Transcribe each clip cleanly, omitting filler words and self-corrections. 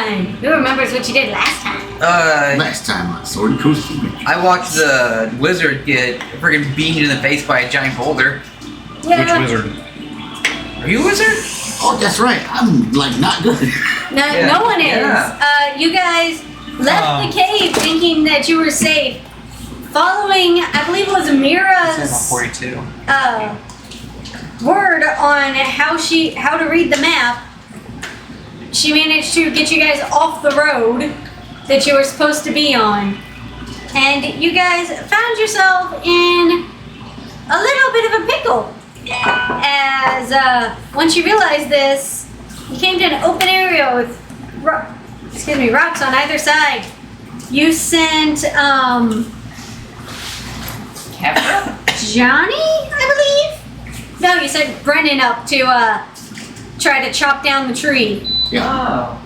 time? Who remembers what you did last time? Last time on Sword and Coast Adventure. I watched the wizard get friggin' beamed in the face by a giant boulder. Yeah. Which wizard? Are you a wizard? Oh, that's right. I'm like not good. No one is. Yeah. You guys left the cave thinking that you were safe. Following, I believe it was Mira's 42. word on how to read the map, she managed to get you guys off the road that you were supposed to be on. And you guys found yourself in a little bit of a pickle. As once you realized this, you came to an open area with rocks on either side. You sent Johnny, I believe? No, you sent Brennan up to try to chop down the tree. Yeah. Oh.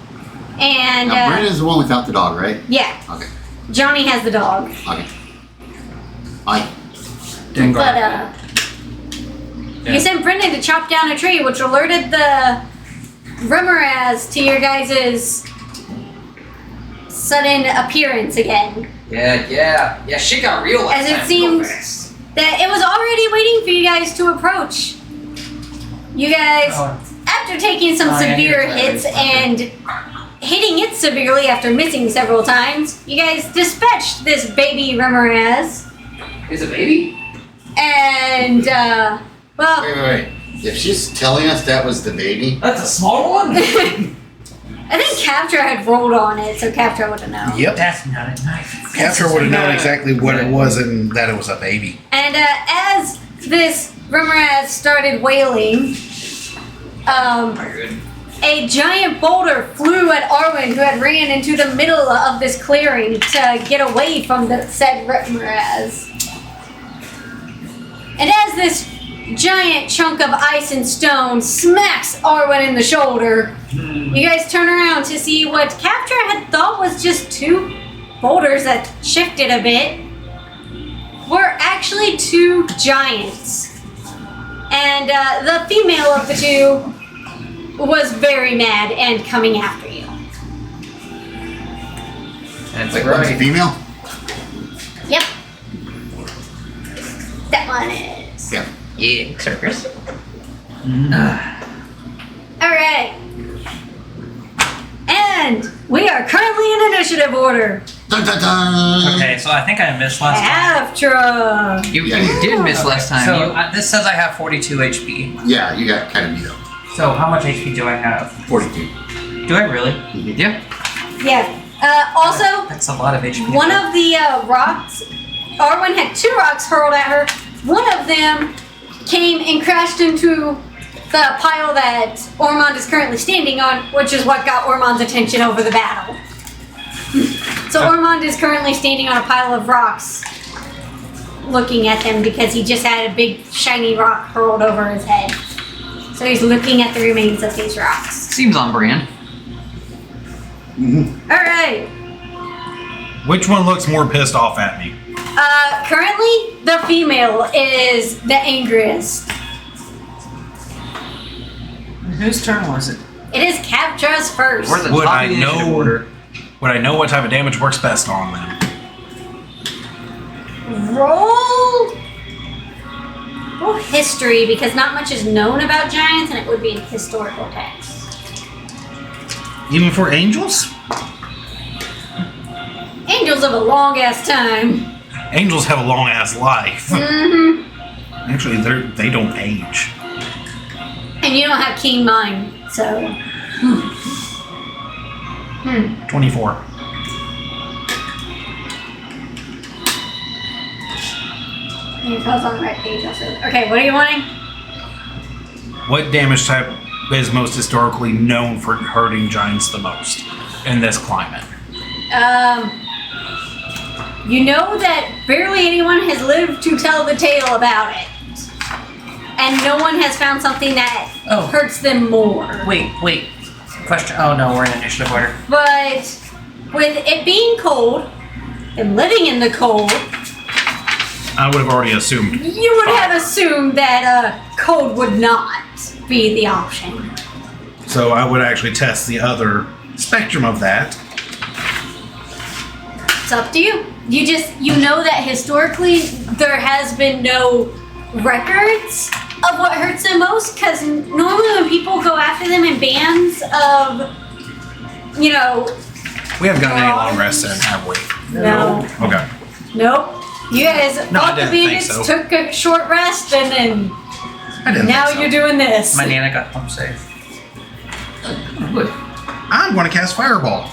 And Now, Brandon's the one without the dog, right? yeah, Okay. Johnny has the dog. Okay. But you sent Brendan to chop down a tree, which alerted the Remoraz to your guys' sudden appearance again. Yeah, shit got real last As it time. seems Real fast. that it was already waiting for you guys to approach. You guys, after taking some severe hits and hitting it severely after missing several times, you guys dispatched this baby Remoraz. Is a baby? And, well... Wait. If she's telling us that was the baby... That's a small one? I think Capture had rolled on it, so Capture would have known. Yep. That's not a knife. Capture would have known exactly what it was and that it was a baby. And as this Remoraz started wailing, a giant boulder flew at Arwen, who had ran into the middle of this clearing to get away from the said Remoraz. And as this giant chunk of ice and stone smacks Arwen in the shoulder, you guys turn around to see what Capture had thought was just two boulders that shifted a bit were actually two giants. And the female of the two was very mad and coming after you. That's Like, one's a right. female? Yep. That one is. Yeah. Yeah, circus. Alright. And we are currently in initiative order. Dun, dun, dun. Okay, so I think I missed last time. Aftra. You Yeah, you did miss last time. So You- this says I have 42 HP. Yeah, you got kind of beat up. So how much HP do I have? 42. Do I really? yeah. Yeah. Also, That's a lot of HP. one of the rocks, Arwen had two rocks hurled at her. One of them came and crashed into the pile that Ormond is currently standing on, which is what got Ormond's attention over the battle. So Ormond is currently standing on a pile of rocks, looking at them because he just had a big shiny rock hurled over his head. So he's looking at the remains of these rocks. Seems on brand. Alright. Which one looks more pissed off at me? Currently, the female is the angriest. Whose turn was it? It is Captra's first. We're the Would top I of the initiative know- order. Would I know what type of damage works best on them? Roll history, because not much is known about giants, and it would be in historical text. Even for angels? Angels of a long ass time. Angels have a long ass life. Mm-hmm. Actually, they don't age. And you don't have keen mind, so. 24. Your call's on the right page also. Okay, what are you wanting? What damage type is most historically known for hurting giants the most in this climate? You know that barely anyone has lived to tell the tale about it. And no one has found something that Oh. hurts them more. Wait. Question. Oh no, we're in initiative order. But with it being cold, and living in the cold, I would have already assumed. you would have assumed that cold would not be the option. So I would actually test the other spectrum of that. It's up to you. You know that historically there has been no records of what hurts them most, because normally when people go after them in bands of, you know. We haven't gotten any long rests in, have we? No. Okay. Nope. You guys No, I fought the didn't think bandits, so. took a short rest, and then I didn't now think so. you're doing this. My Nana got home safe. Good. I'm going to cast Fireball.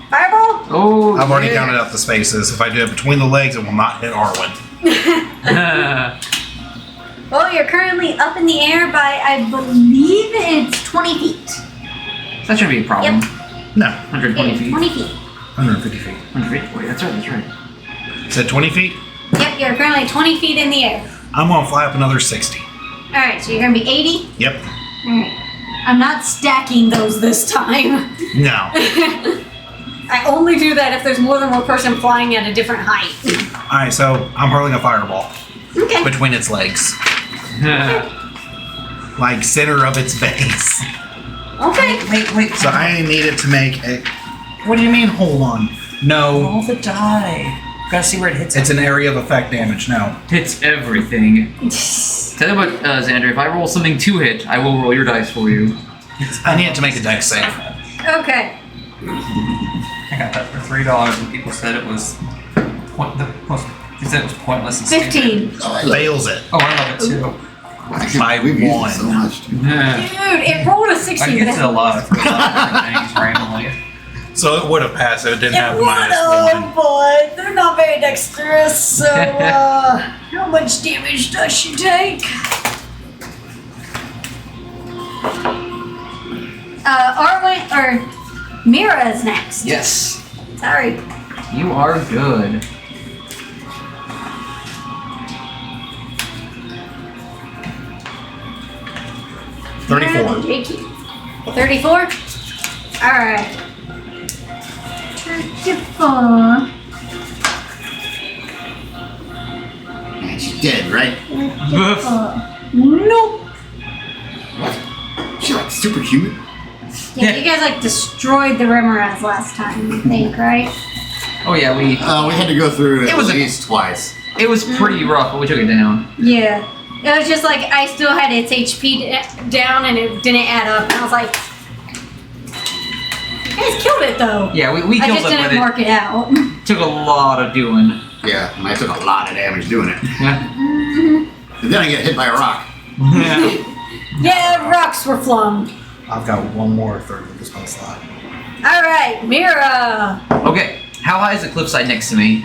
Fireball? Oh, I've already yeah. counted out the spaces. If I do it between the legs, it will not hit Arwen. Well, you're currently up in the air by, I believe it's 20 feet. That shouldn't be a problem. No, 120 feet. 20 feet. 150 feet. 100 feet. Wait, that's right. Said 20 feet? Yep, you're currently 20 feet in the air. I'm going to fly up another 60. Alright, so you're going to be 80? Yep. Alright. I'm not stacking those this time. No. I only do that if there's more than one person flying at a different height. Alright, so I'm hurling a fireball Okay. between its legs. Like center of its base. Okay. Wait. So I need it to make a... What do you mean, hold on? No. Roll the die. Gotta see where it hits. It's an area of effect damage, no. Hits everything. Tell you what, Xander, if I roll something to hit, I will roll your dice for you. I need it to make a dex save. Okay. I got that for $3, and people said it was they said it was pointless. And stupid. 15. Oh, I love Fails it. Oh, I love it too. it. We've used it so much. Dude. Dude, it rolled a 16. I used it a lot for a lot of different things randomly. So it would have passed if it didn't have It would -1. have, but they're not very dexterous, so how much damage does she take? Arwen, or Mira is next. Yes. Sorry. You are good. Mira 34. and Jakey. 34? Alright. 34. Man, she's dead, right? Nope. What? She's like superhuman? Yeah, you guys like destroyed the Remoraz last time, I think, right? Oh yeah, we We had to go through it It at was a- least twice. it was pretty rough, but we took it down. Yeah. It was just like I still had its HP down and it didn't add up. And I was like, you guys killed it though. Yeah, we I killed just it, but didn't it mark it out. took a lot of doing. Yeah, and I took a lot of damage doing it. Yeah. And then I get hit by a rock. Yeah. Yeah, rocks were flung. I've got one more third of this one slot. Alright, Mira. Okay, how high is the cliffside next to me?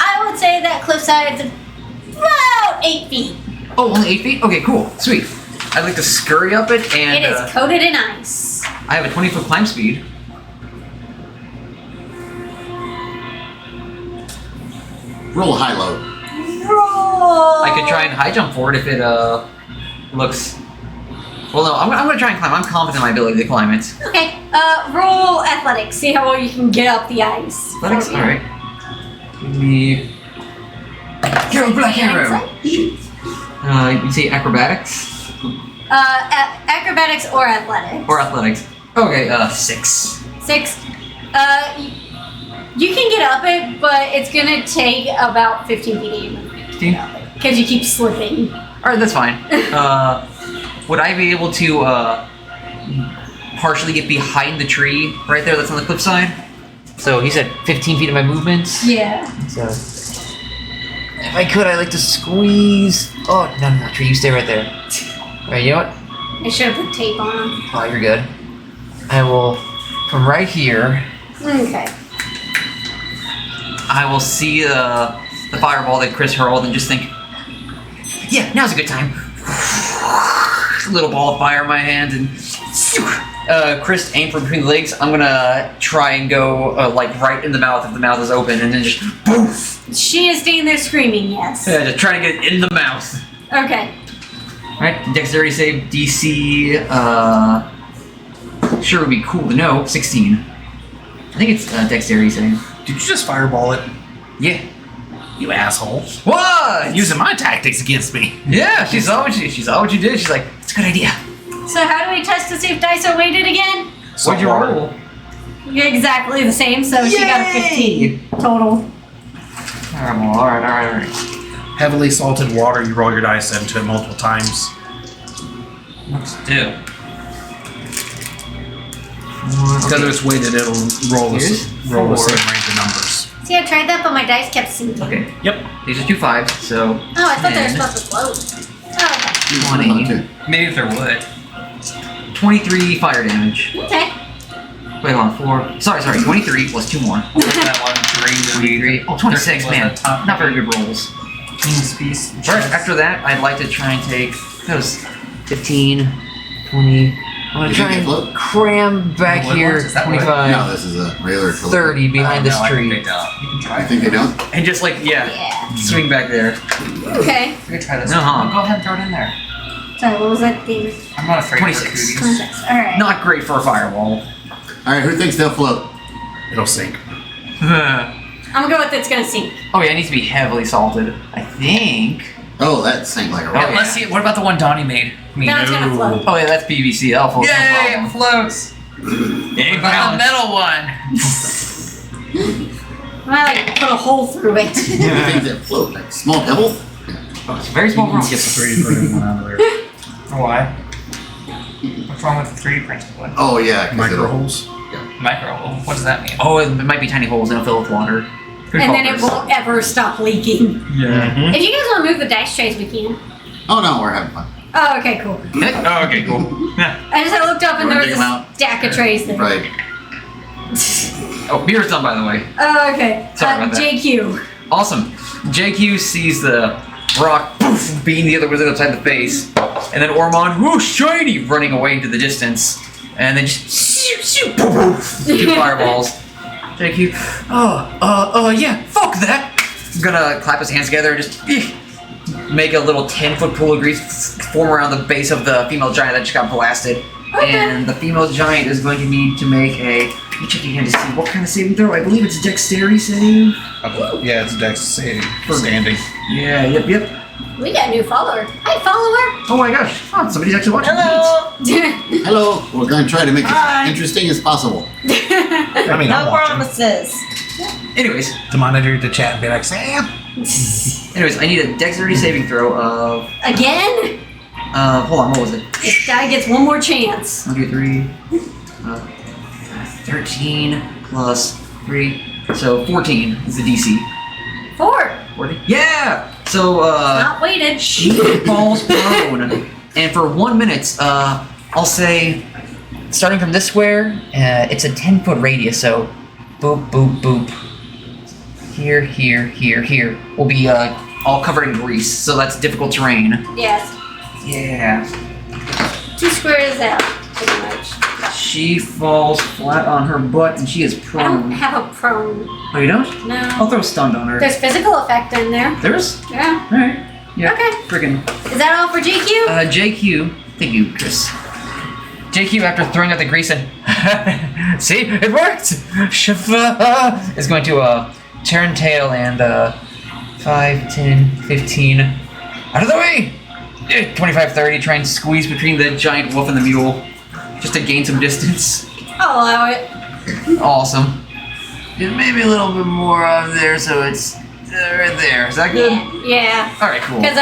I would say that cliffside's about 8 feet. Oh, only 8 feet? Okay, cool. Sweet. I'd like to scurry up it, and It is coated in ice. I have a 20-foot climb speed. Roll high low. Roll. I could try and high jump for it if it looks. Well, no, I'm gonna try and climb. I'm confident in my ability to climb it. Okay, roll athletics. See how well you can get up the ice. Athletics? For me. Alright. Give me. Go, Black Arrow! You say acrobatics? Acrobatics or athletics. Or athletics? Okay, 6. 6. You can get up it, but it's gonna take about 15 feet of movement to 15? get up it because you keep slipping. Alright, that's fine. Would I be able to partially get behind the tree right there that's on the cliffside? So he said 15 feet of my movement. Yeah. So if I could, I'd like to squeeze. Oh, no, tree, you stay right there. Alright, you know what? I should have put tape on them. Oh, you're good. I will, from right here, Okay. I will see the fireball that Chris hurled and just think, yeah, now's a good time. Little ball of fire in my hand and Chris aim for between the legs. I'm gonna try and go like right in the mouth if the mouth is open, and then just poof. She is standing there screaming, yes. Just trying to get it in the mouth. Okay. All right, dexterity save DC. Sure would be cool to know. 16. I think it's dexterity save. Did you just fireball it? Yeah. You asshole. What? Using my tactics against me. Yeah, she saw what you did. She's like, it's a good idea. So how do we test to see if dice are weighted again? What'd you roll? Exactly the same, so she got a 15 total. Alright. Heavily salted water, you roll your dice into it multiple times. Let's do. Because it's weighted, it'll roll the Here's roll the 4. same range of numbers. See, I tried that, but my dice kept sinking. Okay. Yep. These are 2 5s, so. Oh, I thought they were 10, supposed to float. Oh, 20, Maybe if there would. 23 fire damage. okay. Wait, hold on. 23 plus 2 more. What was that one? 23. Oh, 26, Was man. that top Not very good rolls. King's piece. Alright, after that, I'd like to try and take. That was 15, 20. I'm gonna You try think and it float? cram back Wood here ones? Is that wood? 25, No, this is a regular float. 30 behind this No, I think tree. they don't. You can try I it. think they don't. And just like, yeah, Yeah. swing back there. Okay. We can try this. Uh-huh. Go ahead and throw it in there. Sorry, what was that thing? I'm not afraid 26. for cooties. 26. Alright. Not great for a fireball. Alright, who thinks they'll float? It'll sink. Oh I'm gonna go with it's gonna sink. yeah, it needs to be heavily salted. I think. Oh, that sank like a Oh, rock. Yeah, let's see. What about the one Donnie made? Now it's gonna float. Oh yeah, that's PVC. That'll float. Yay! No It problem. floats. What about the metal one? I like put a hole through it. Who thinks that float? Like a small pebble? Oh, it's a very small rock. Get the 3D printed one out of there. Why? What's wrong with the 3D printed one? Oh, yeah. 'cause Micro it'll- holes. Micro. What does that mean? Oh, it might be tiny holes and it'll fill with water. Good And then it focus. won't ever stop leaking. Yeah. If you guys want to move the dice trays, we can. Oh, no, we're having fun. Oh, okay, cool. Oh, okay, cool. I just looked up and You there wanna was dig a 'em out? stack of trays there. Right. Oh, beer's done, by the way. Oh, okay. Sorry about that. JQ. Awesome. JQ sees the rock poof, beating the other wizard upside the face, and then Ormond, whoo, shiny, running away into the distance, and then just shoo, shoo, poof, poof, 2 fireballs. JQ, yeah, fuck that. I'm gonna clap his hands together and just make a little 10-foot pool of grease form around the base of the female giant that just got blasted. Okay. And the female giant is going to need to make a. Let me check again to see what kind of saving throw. I believe it's a dexterity save. Yeah, it's Dex saving for standing. Yeah, yep. We got a new follower. Hi, follower. Oh my gosh. Oh, somebody's actually watching. Hello. Hello. We're going to try to make it Hi. as interesting as possible. I mean, I'm No watching. promises. Anyways, To monitor the chat and be like, Sam. I need a dexterity saving throw of. Again? Hold on, what was it? This guy gets one more chance. 1, 2, 3. 13 plus 3. So 14 is the DC. 4. 40? Yeah! So, Not weighted. she falls prone. And for 1 minute, I'll say, starting from this square, it's a 10-foot radius, so boop, boop, boop. Here, here, here, here. Will be all covered in grease, so that's difficult terrain. Yes. Yeah. 2 squares out, pretty much. She falls flat on her butt and she is I don't prone. have a prone. Oh, you don't? I'll No. throw stunned on her. There's physical effect in there. There is? Yeah. Alright. Yeah. Okay. Friggin'. Is that all for JQ? JQ. Thank you, Chris. JQ, after throwing out the grease and. See? It worked! Shafa is going to turn tail and 5, 10, 15. Out of the way! 25, 30, try and squeeze between the giant wolf and the mule. Just to gain some distance. I'll allow it. Awesome. Just maybe a little bit more out there so it's right there. Is that good? Yeah. Alright, cool. Because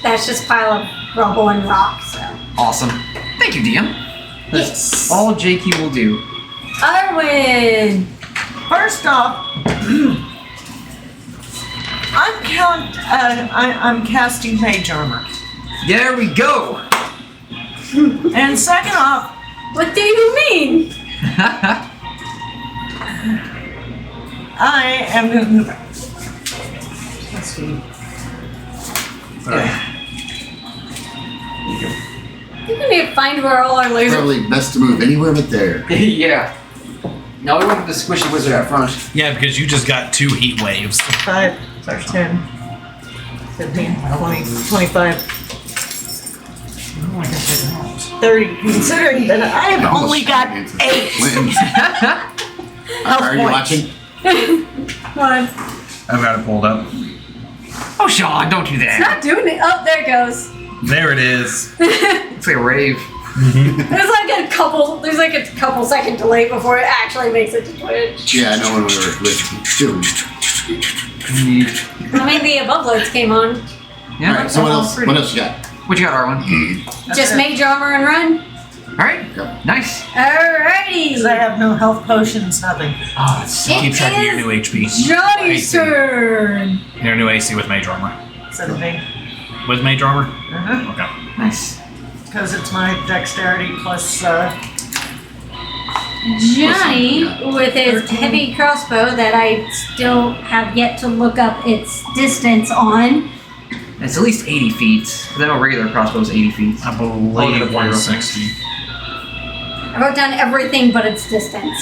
that's just a pile of rubble and rock, so. Awesome. Thank you, DM. That's Yes. all JQ will do. Arwen! First off, I'm casting mage armor, There we go! and second off, What do you mean? I am going to. Let's see. You can need to find where all our lasers. Probably best to move anywhere but there. Yeah. Now we want the squishy wizard out front. Yeah, because you just got 2 heat waves. 5, 10, 15, 20, 25, Oh, I guess I don't. 30. Considering that I have only got 8. Are you points. watching? What? I've got it pulled up. Oh, Sean, don't do It's that. not doing it. Oh, there it goes. There it is. It's like a rave. There's like a couple second delay before it actually makes it to Twitch. Yeah, I know when we were listening. I mean, the above loads came on. Yeah. Alright, so what else? What else you got? What you got, Arwen? Just mage armor and run. Alright. Go. Nice. Alrighty. Because I have no health potions, nothing. Oh, that's so Keep track of your is new HP. Johnny's turn. Your new AC with mage armor. Instead of me. With mage armor? Uh-huh. Okay. nice. Because it's my dexterity plus, Johnny, with his 13. heavy crossbow that I still have yet to look up its distance on. It's at least 80 feet. Because I know a regular crossbow is 80 feet. I I'll get believe a point real 160. I wrote down everything but its distance.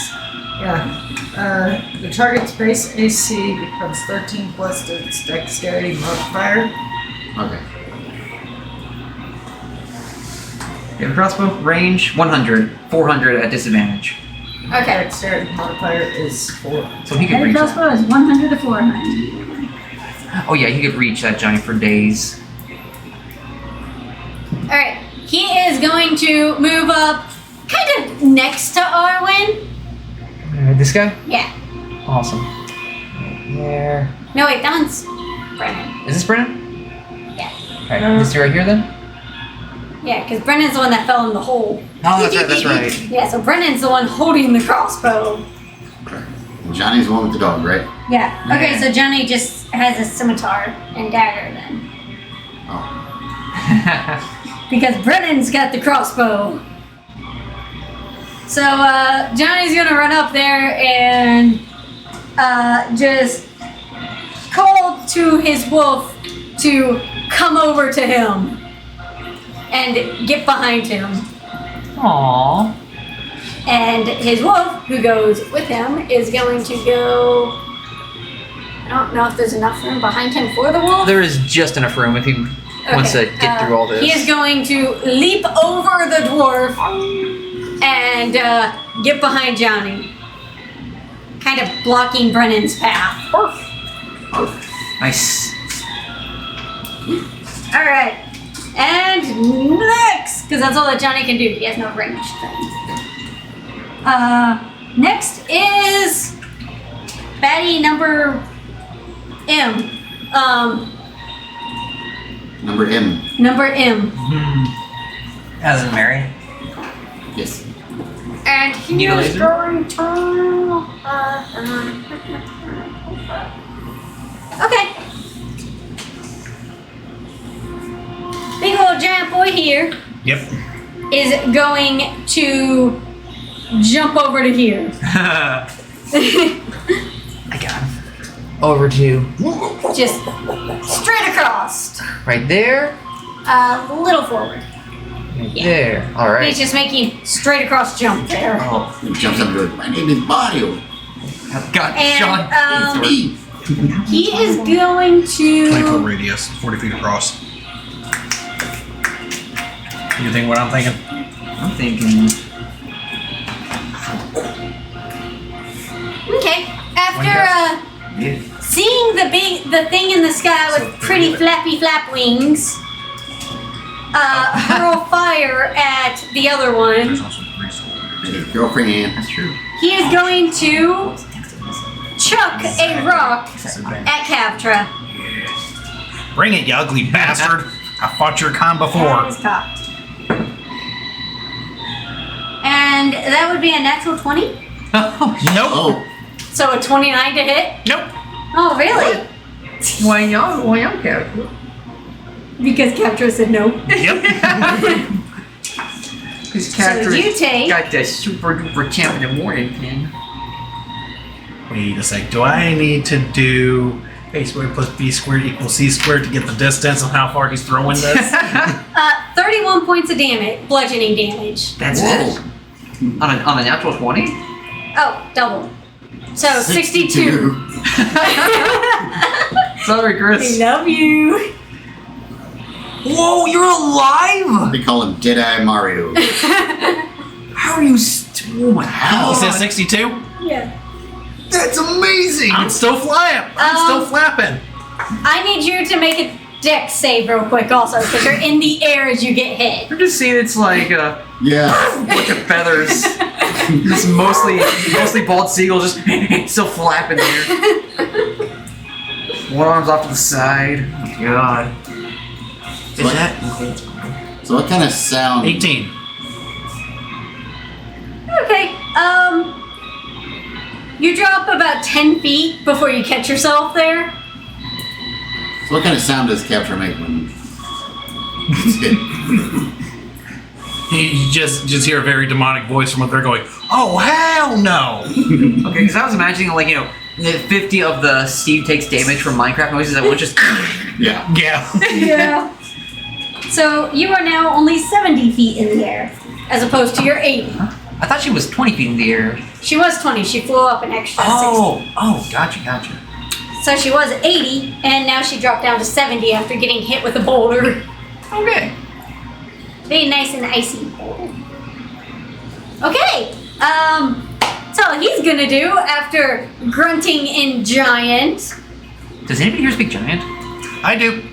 yeah. The target's base AC becomes 13 plus its dexterity modifier. Okay. You have a crossbow? Range 100. 400 at disadvantage. Okay. Dexterity modifier is 4. So he could Heavy reach that. crossbow is 100 to 400. Oh yeah, he could reach that giant for days. Alright, he is going to move up kind of next to Arwen. This guy? Yeah. Awesome. Right there. No, wait, that one's Brennan. Is this Brennan? Yeah. Alright, this right here then? Yeah, because Brennan's the one that fell in the hole. Oh, that's right. Yeah, so Brennan's the one holding the crossbow. And Johnny's the one with the dog, right? Yeah. Okay, so Johnny just has a scimitar and dagger then. Oh. Because Brennan's got the crossbow. So Johnny's gonna run up there and just call to his wolf to come over to him and get behind him. Aww. And his wolf, who goes with him, is going to go. I don't know if there's enough room behind him for the wolf. There is just enough room if he wants to get through all this. He is going to leap over the dwarf and get behind Johnny, kind of blocking Brennan's path. Nice. All right, and next, because that's all that Johnny can do. He has no range things. Next is baddie number M. Number M. Number M. As in Mary. Yes. And he Need a is laser? going to. Okay. Big old giant boy here Yep. is going to jump over to here. I got him. Over to Just straight across. right there. A little forward. Right Yeah. there. Alright. He's just making straight across jump there. Oh, He jumps up and goes, my name is Mario. God, And Sean. um, Me. he is going 20-foot to. radius, 40 feet across. You think what I'm thinking? I'm thinking. Okay. After Yeah. seeing the thing in the sky with pretty flappy flap wings, hurl fire at the other one. There's also 3 swords. And his girlfriend Ann. That's true. He is going to chuck a rock at Cavtra. Bring it, you ugly bastard! I fought your con That before. is cocked. And that would be a natural 20. Nope. Oh, So a 29 to hit. Nope. Oh, really? Why y'all care? Because Cavtra said no. Yep. Because So you take. got the super duper champ in the morning pin. Wait a sec. Do I need to do a squared plus b squared equals c squared to get the distance of how far he's throwing this? 31 points of damage, bludgeoning damage. That's whoa. it. On a natural 20? Oh, double. So 62. Sorry, I Chris. love you. Whoa, you're alive! they call him Deadeye Mario. How are you? Oh my How? He god! says 62. Yeah. That's amazing! I'm still flying. I'm still flapping. I need you to make a dex save real quick also, because you're in the air as you get hit. I'm just seeing it's like a Yeah. bunch of feathers. Just mostly bald seagull just still flapping there. One arm's off to the side. Oh, God. Is What? that? So what kind of sound? 18. Okay, you drop about 10 feet before you catch yourself there. So what kind of sound does Capture make when it's hit? You just hear a very demonic voice from up there going, "Oh hell no!" Okay, because I was imagining, like, 50 of the Steve takes damage from Minecraft noises that one just. Yeah. Yeah. Yeah. So you are now only 70 feet in the air, as opposed to your 80. I thought she was 20 feet in the air. She was 20, she flew up an extra 60. Gotcha. So she was 80, and now she dropped down to 70 after getting hit with a boulder. Okay. Very nice and icy. Okay, so he's gonna do after grunting in giant. Does anybody here speak giant? I do.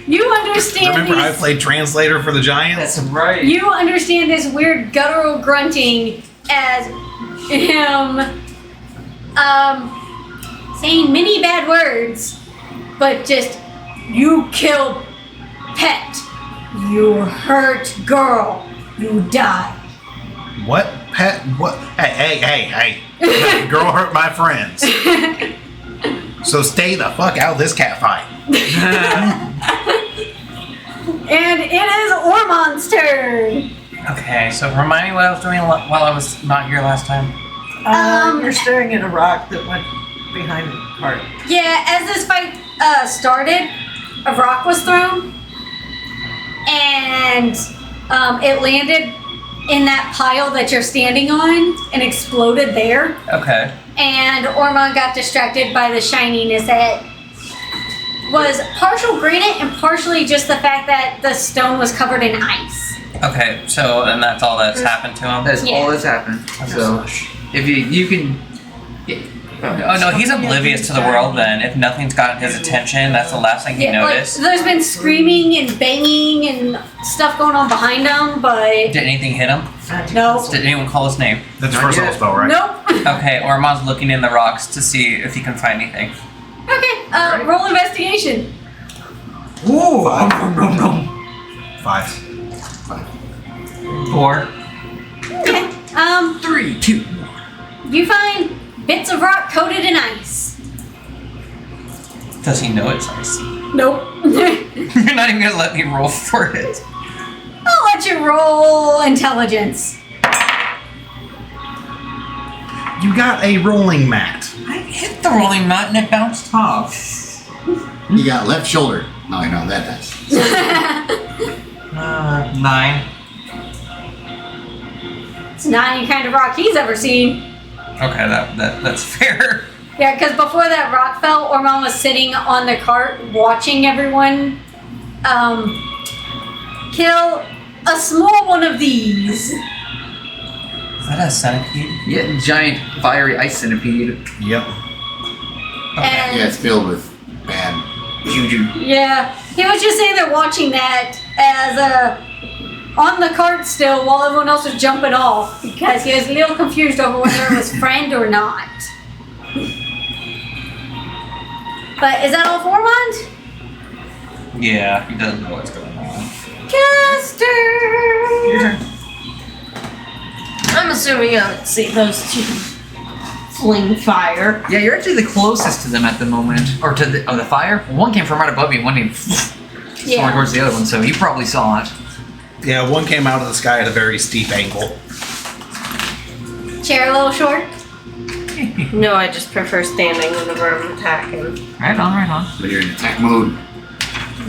You understand Remember, I these, played translator for the Giants. right. you understand this weird guttural grunting as him, saying many bad words, but just, you kill pet, you hurt girl, you die. What? Pet? What? Hey. Girl hurt my friends. So stay the fuck out of this cat fight. And it is Ormon's turn. Okay, so remind me what I was doing while I was not here last time. You're staring at a rock that went behind the cart. Yeah, as this fight started, a rock was thrown, and it landed in that pile that you're standing on and exploded there. Okay. And Ormond got distracted by the shininess that was partial granite and partially just the fact that the stone was covered in ice. Okay, so and that's all that's happened to him? That's Yeah. all that's happened. So, if you can. Yeah. Oh no, he's oblivious to the world then. If nothing's gotten his attention, that's the last thing he Yeah, like, noticed. there's been screaming and banging and stuff going on behind him, but Did anything hit him? no. Did anyone call his name? That's Not first yet. level spell, right? Nope. Okay, Ormon's looking in the rocks to see if he can find anything. Okay, roll investigation. Ooh! 5. 4. Okay. 3, 2. You find bits of rock coated in ice. Does he know it's ice? Nope. You're not even gonna let me roll for it. I'll let you roll intelligence. You got a rolling mat. I hit the rolling mat and it bounced off. You got left shoulder. No, I know that does. 9. It's not any kind of rock he's ever seen. Okay, that's fair. Yeah, because before that rock fell, Ormond was sitting on the cart watching everyone kill a small one of these. Is that a centipede? Yeah, giant fiery ice centipede. Yep. And Yeah, it's filled with bad juju. yeah, he was just sitting there watching that as on the cart still while everyone else was jumping off because he was a little confused over whether it was friend or not. But is that all for Ormond? Yeah, he doesn't know what's going on. Caster! I'm assuming I would see those two fling fire. Yeah, you're actually the closest to them at the moment. Or to the fire. One came from right above you, and one came Yeah. towards the other one, so you probably saw it. Yeah, one came out of the sky at a very steep angle. Chair a little short. No, I just prefer standing whenever I'm attacking. Right on. But you're in attack mode.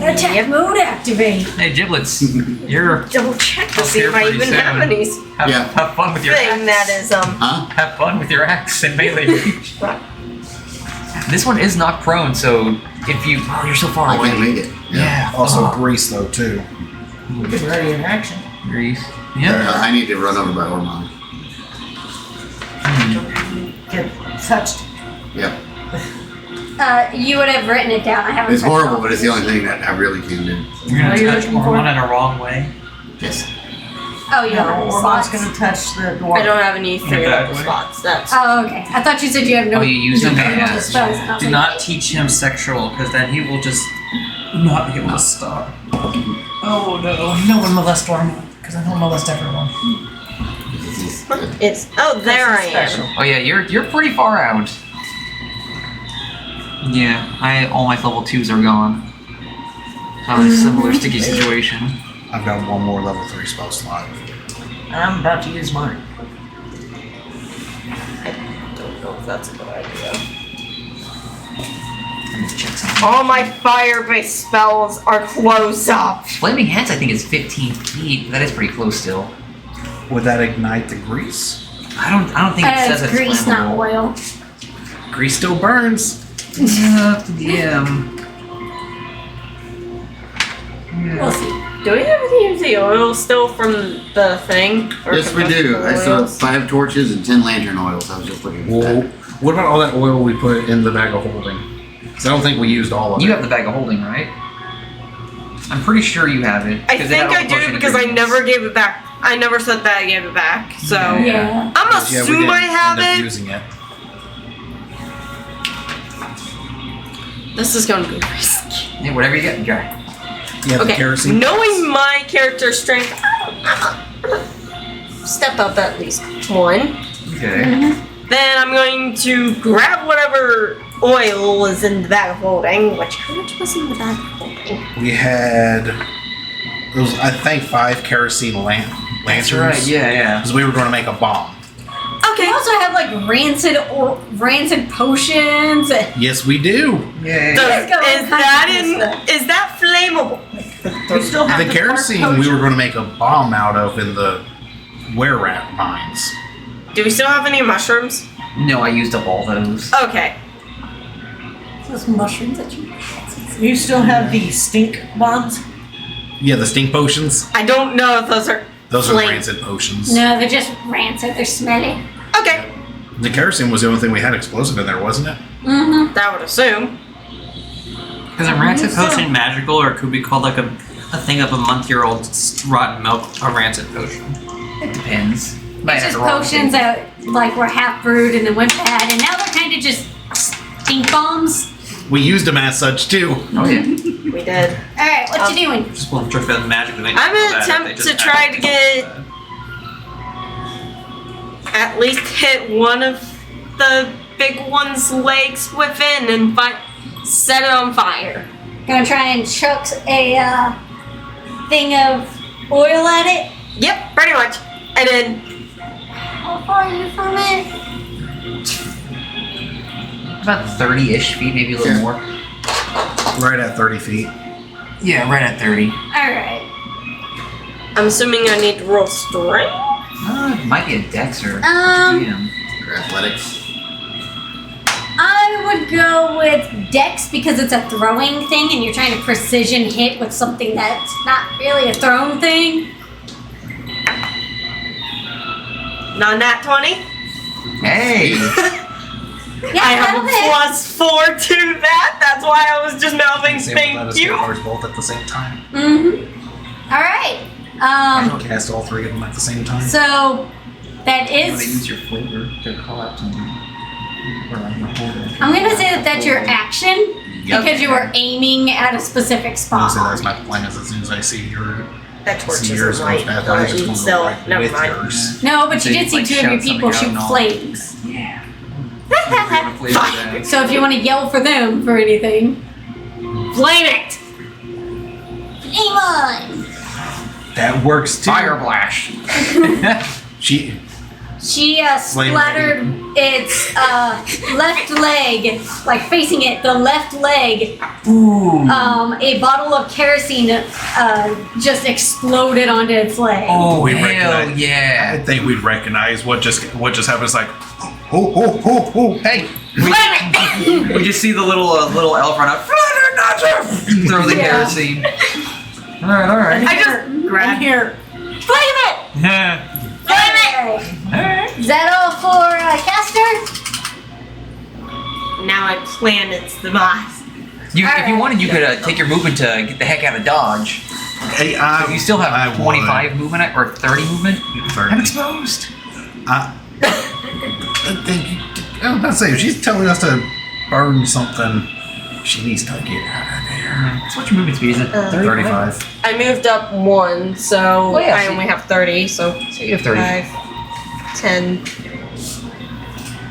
Attack mode activate. Hey, Giblets, you're Double check to I'll see if hear I pretty even soon. have any Yeah. have fun with your thing axe. that is Huh? Have fun with your axe and melee reach. right. This one is knocked prone, so if you you're so far I away. can't make it. Yeah. Also grease though too. Good ready in action. Grease. Yeah. I need to run over by Ormond. Get touched. Yep. You would have written it down. I haven't. It's horrible, but it's the only thing that I really can do. You're gonna What are you touch looking for? Ormond in a wrong way. Yes. Oh, you don't have No, any Ormon's slots. gonna touch the I dwarf. don't have any three Yeah, level that way. spots. That's Oh, okay. I thought you said you have no. Oh, you use them? no Yeah. spells. And I was Do like, not teach him sexual, because then he will just not be able to stop. Oh no, no one molest Ormond, because I don't molest everyone. it's. Oh, there I am. Special. Oh yeah, you're pretty far out. Yeah, all my level 2s are gone. So I'm in a similar sticky situation. I've got one more level 3 spell slot. I'm about to use mine. I don't know if that's a good idea. Let me check something. All my fire-based spells are close up. Flaming Hands, I think, is 15 feet. That is pretty close still. Would that ignite the grease? I don't think it says it's it's grease, not flammable. oil. Grease still burns. Yeah. We'll see. Do we have any of the oil still from the thing? Or Yes, we do. combustible I still have oils? 5 torches and 10 lantern oils. I was just looking at Well, that. what about all that oil we put in the bag of holding? Because I don't think we used all of You it. have the bag of holding, right? I'm pretty sure you have it. I 'cause they think have I all the do potion because I ingredients. never gave it back. I never said that I gave it back. So Yeah. I'm Because, yeah, we assume didn't I have end up it. using it. This is gonna be risky. Yeah, whatever you get, go. You have the Okay, kerosene. knowing my character strength, step up at least one. Okay. Then I'm going to grab whatever oil is in the bag of holding. How much was in the bag of holding? We had, those, I think, 5 kerosene lanterns. That's right, yeah. Because we were going to make a bomb. They Okay. also have like rancid potions. Yes, we do. Yeah. Let's go. Is that flammable? We still have The kerosene we were going to make a bomb out of in the were-rat mines. Do we still have any mushrooms? No, I used up all those. Okay. Those mushrooms that you. You still have the stink bombs? Yeah, the stink potions. I don't know if those are. Those are Flame. rancid potions. No, they're just rancid. They're smelly. Okay. The kerosene was the only thing we had explosive in there, wasn't it? Mm-hmm. That would assume. Is a rancid potion magical, or it could be called like a thing of a month-year-old rotten milk, a rancid potion? It depends. Might It's have just the wrong potions thing. that like were half brewed and then went bad, and now they're kind of just stink bombs. We used them as such too. Oh yeah. We did. All right, what you doing? Just want to try magic. And they I'm know gonna that, attempt they just to act try like to get at least hit one of the big one's legs within and set it on fire. Gonna try and chuck a thing of oil at it. Yep, pretty much. And then How far are you from it? About 30-ish feet, maybe a little Yeah. more. Right at 30 feet. Yeah, right at 30. All right. I'm assuming I need to roll strength. It might be a dex or Um, Or athletics. I would go with Dex because it's a throwing thing, and you're trying to precision hit with something that's not really a thrown thing. Not nat 20. Hey! Yeah, I have a that'll hit. +4 to that. That's why I was just mouthing Same with thank us you. ours both at the same time. Mm-hmm. All right. I don't cast all 3 of them at the same time. So that When they is. use your flavor to call out something. I'm gonna say that that's your action Yep. because you were aiming at a specific spot. So that's my plan. Is as soon as I see your That torch see isn't yours goes light, bad, I was just going to so go right never with mind. yours. No, but So you you, did see like, two of shout your people something shoot out and all. flames. Yeah. So if you want to yell for them for anything, Flame it! aim on. That works too. Fire blast! She She Flame splattered its left leg, like facing it, the left leg. Ooh. A bottle of kerosene just exploded onto its leg. Oh, we hell recognize- I yeah. think we'd recognize what just happened. It's like, oh, hey. We just see the little elf run up. Throw the Yeah. kerosene. Alright. I just Grab here. Flame it! Yeah. Flame it! Is that all for Caster? now I plan its demise. If you wanted, you could take your movement to get the heck out of Dodge. Hey, You still have 25 movement or 30 movement. 30. I'm exposed. I'm about to say, if she's telling us to burn something, she needs to get out of there. So what's your movement speed? Is it 35. I moved up 1, so Oh, yeah, I so- only have 30, so So you have 30. 5, 10,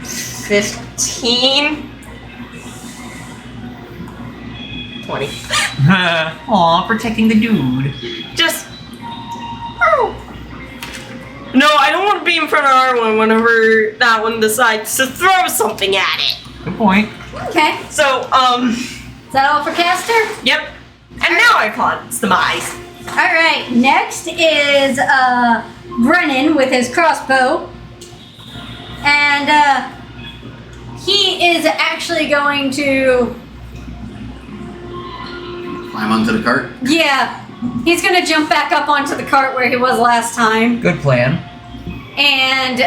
15, 20. Aw, protecting the dude. Just. Oh. No, I don't want to be in front of R1 whenever that one decides to throw something at it. Good point. Okay. So, Is that all for Caster? yep. And now I plan its demise. Alright, next is Brennan with his crossbow. And he is actually going to, Climb onto the cart. yeah, he's going to jump back up onto the cart where he was last time. Good plan. And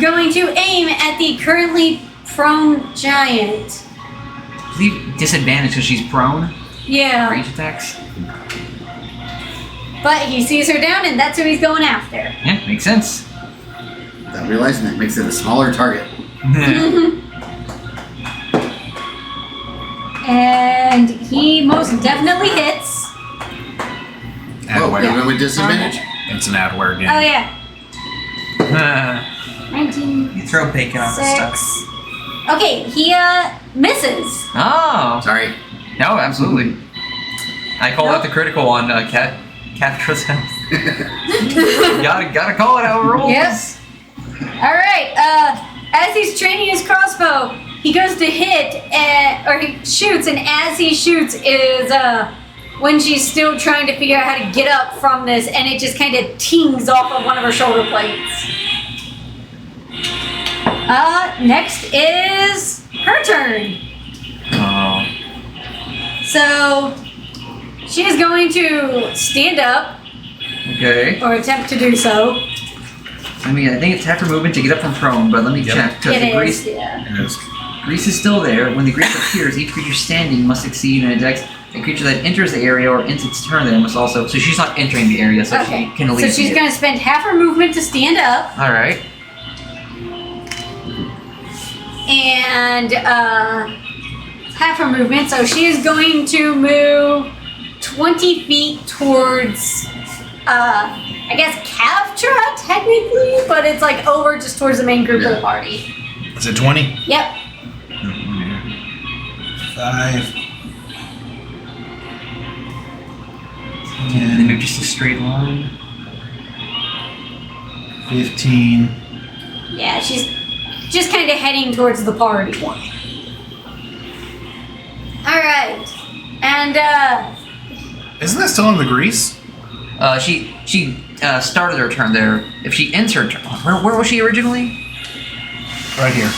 going to aim at the currently prone giant. Leave disadvantage because she's prone. Yeah, Range attacks. but he sees her down and that's who he's going after. Yeah, makes sense. Without realizing that makes it a smaller target. And he most definitely hits. Oh, Adware. even with disadvantage? It's an adware game. Oh yeah. 19. You throw bacon on the stuff. 6. Okay, he misses. Oh. Sorry. No, absolutely. I called out the critical on Catra's health. gotta call it how it rolls. Yes. All right. As he's training his crossbow, he goes to hit, or he shoots, and as he shoots is when she's still trying to figure out how to get up from this, and it just kind of tings off of one of her shoulder blades. Next is her turn. Oh. So she is going to stand up, Okay. or attempt to do so. I mean, I think it's half her movement to get up from prone, but let me Yep. check. 'Cause It the is, grease, yeah. It is. grease is still there. When the grease appears, each creature standing must succeed in a dex. A creature that enters the area or ends its turn there must also. So she's not entering the area, so Okay. she can at So least. she's going to spend half her movement to stand up. All right. And half her movement, so she is going to move 20 feet towards I guess Kavtra technically, but it's like over just towards the main group of the party. Is it 20? Yep. 5. And then move just a straight line. 15. Yeah, she's just kind of heading towards the party. Alright. And Isn't that still in the grease? She started her turn there. If she ends her turn, where was she originally? Right here.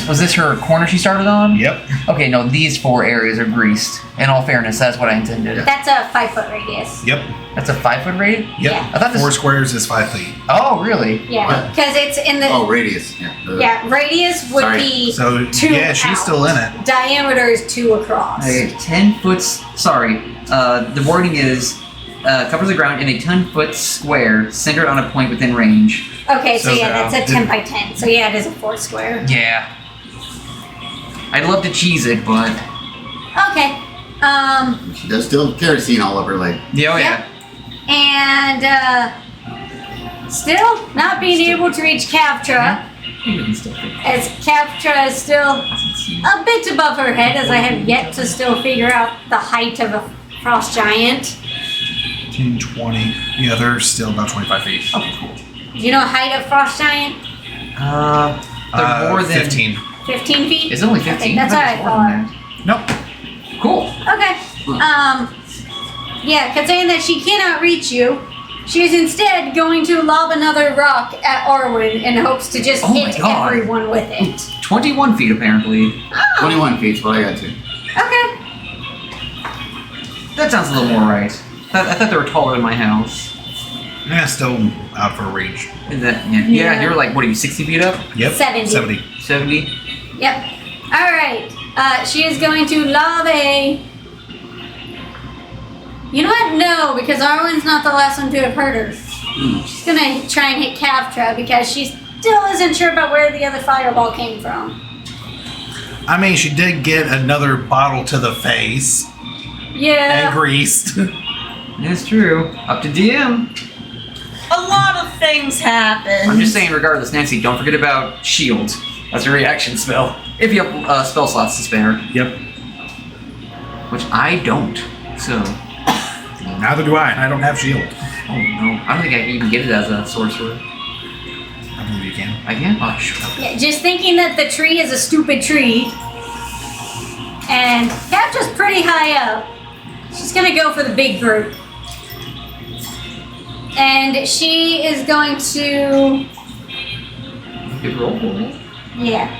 Was this her corner she started on? Yep. Okay, no, these 4 areas are greased. In all fairness, that's what I intended. that's a 5-foot radius. Yep. That's a 5-foot radius? Yep. Yeah. I thought this. 4 squares is 5 feet. Oh, really? Yeah, because it's in the Oh, radius. Yeah. yeah, radius would Sorry. be So, 2 yeah, she's out. still in it. Diameter is 2 across. Okay, 10 foot. Sorry. The wording is covers the ground in a 10-foot square centered on a point within range. Okay, so So, yeah, that's a the- 10 by 10. So yeah, it is a 4 square. Yeah. I'd love to cheese it, but. Okay. She does still kerosene all over her leg. Yeah, oh, Yep. And still not being able to reach Kavtra, as Kavtra is still a bit above her head, as I have yet to still figure out the height of a frost giant. 15, 20. Yeah, they're still about 25 feet. Okay, cool. Do you know height of frost giant? They're more than 15. 15 feet? It's only Okay, 15. that's what I thought it was more than thought. that. Nope. Cool. Okay. Yeah, considering that she cannot reach you, she is instead going to lob another rock at Arwen in hopes to just Oh my hit God. everyone with it. 21 feet, apparently. 21 feet is what I got to. Okay. That sounds a little more right. I thought they were taller than my house. Yeah, still out for reach. Is that, Yeah. you're like, what are you, 60 feet up? Yep. 70. 70? Yep. Alright. She is going to lob a... You know what? No, because Arwen's not the last one to have hurt her. She's gonna try and hit Cavtra because she still isn't sure about where the other fireball came from. I mean, she did get another bottle to the face and Yeah. greased. That's true. Up to DM. A lot of things happen. I'm just saying, regardless, Nancy, don't forget about shield. That's a reaction spell. If you have spell slots to spare. Yep. Which I don't. So, Neither do I. I don't have shield. oh no. I don't think I can even get it as a sorcerer. I believe you can. I can? Oh, shut up. Yeah, just thinking that the tree is a stupid tree. And Catra's pretty high up. She's gonna go for the big group. And she is going to... Good roll. Yeah.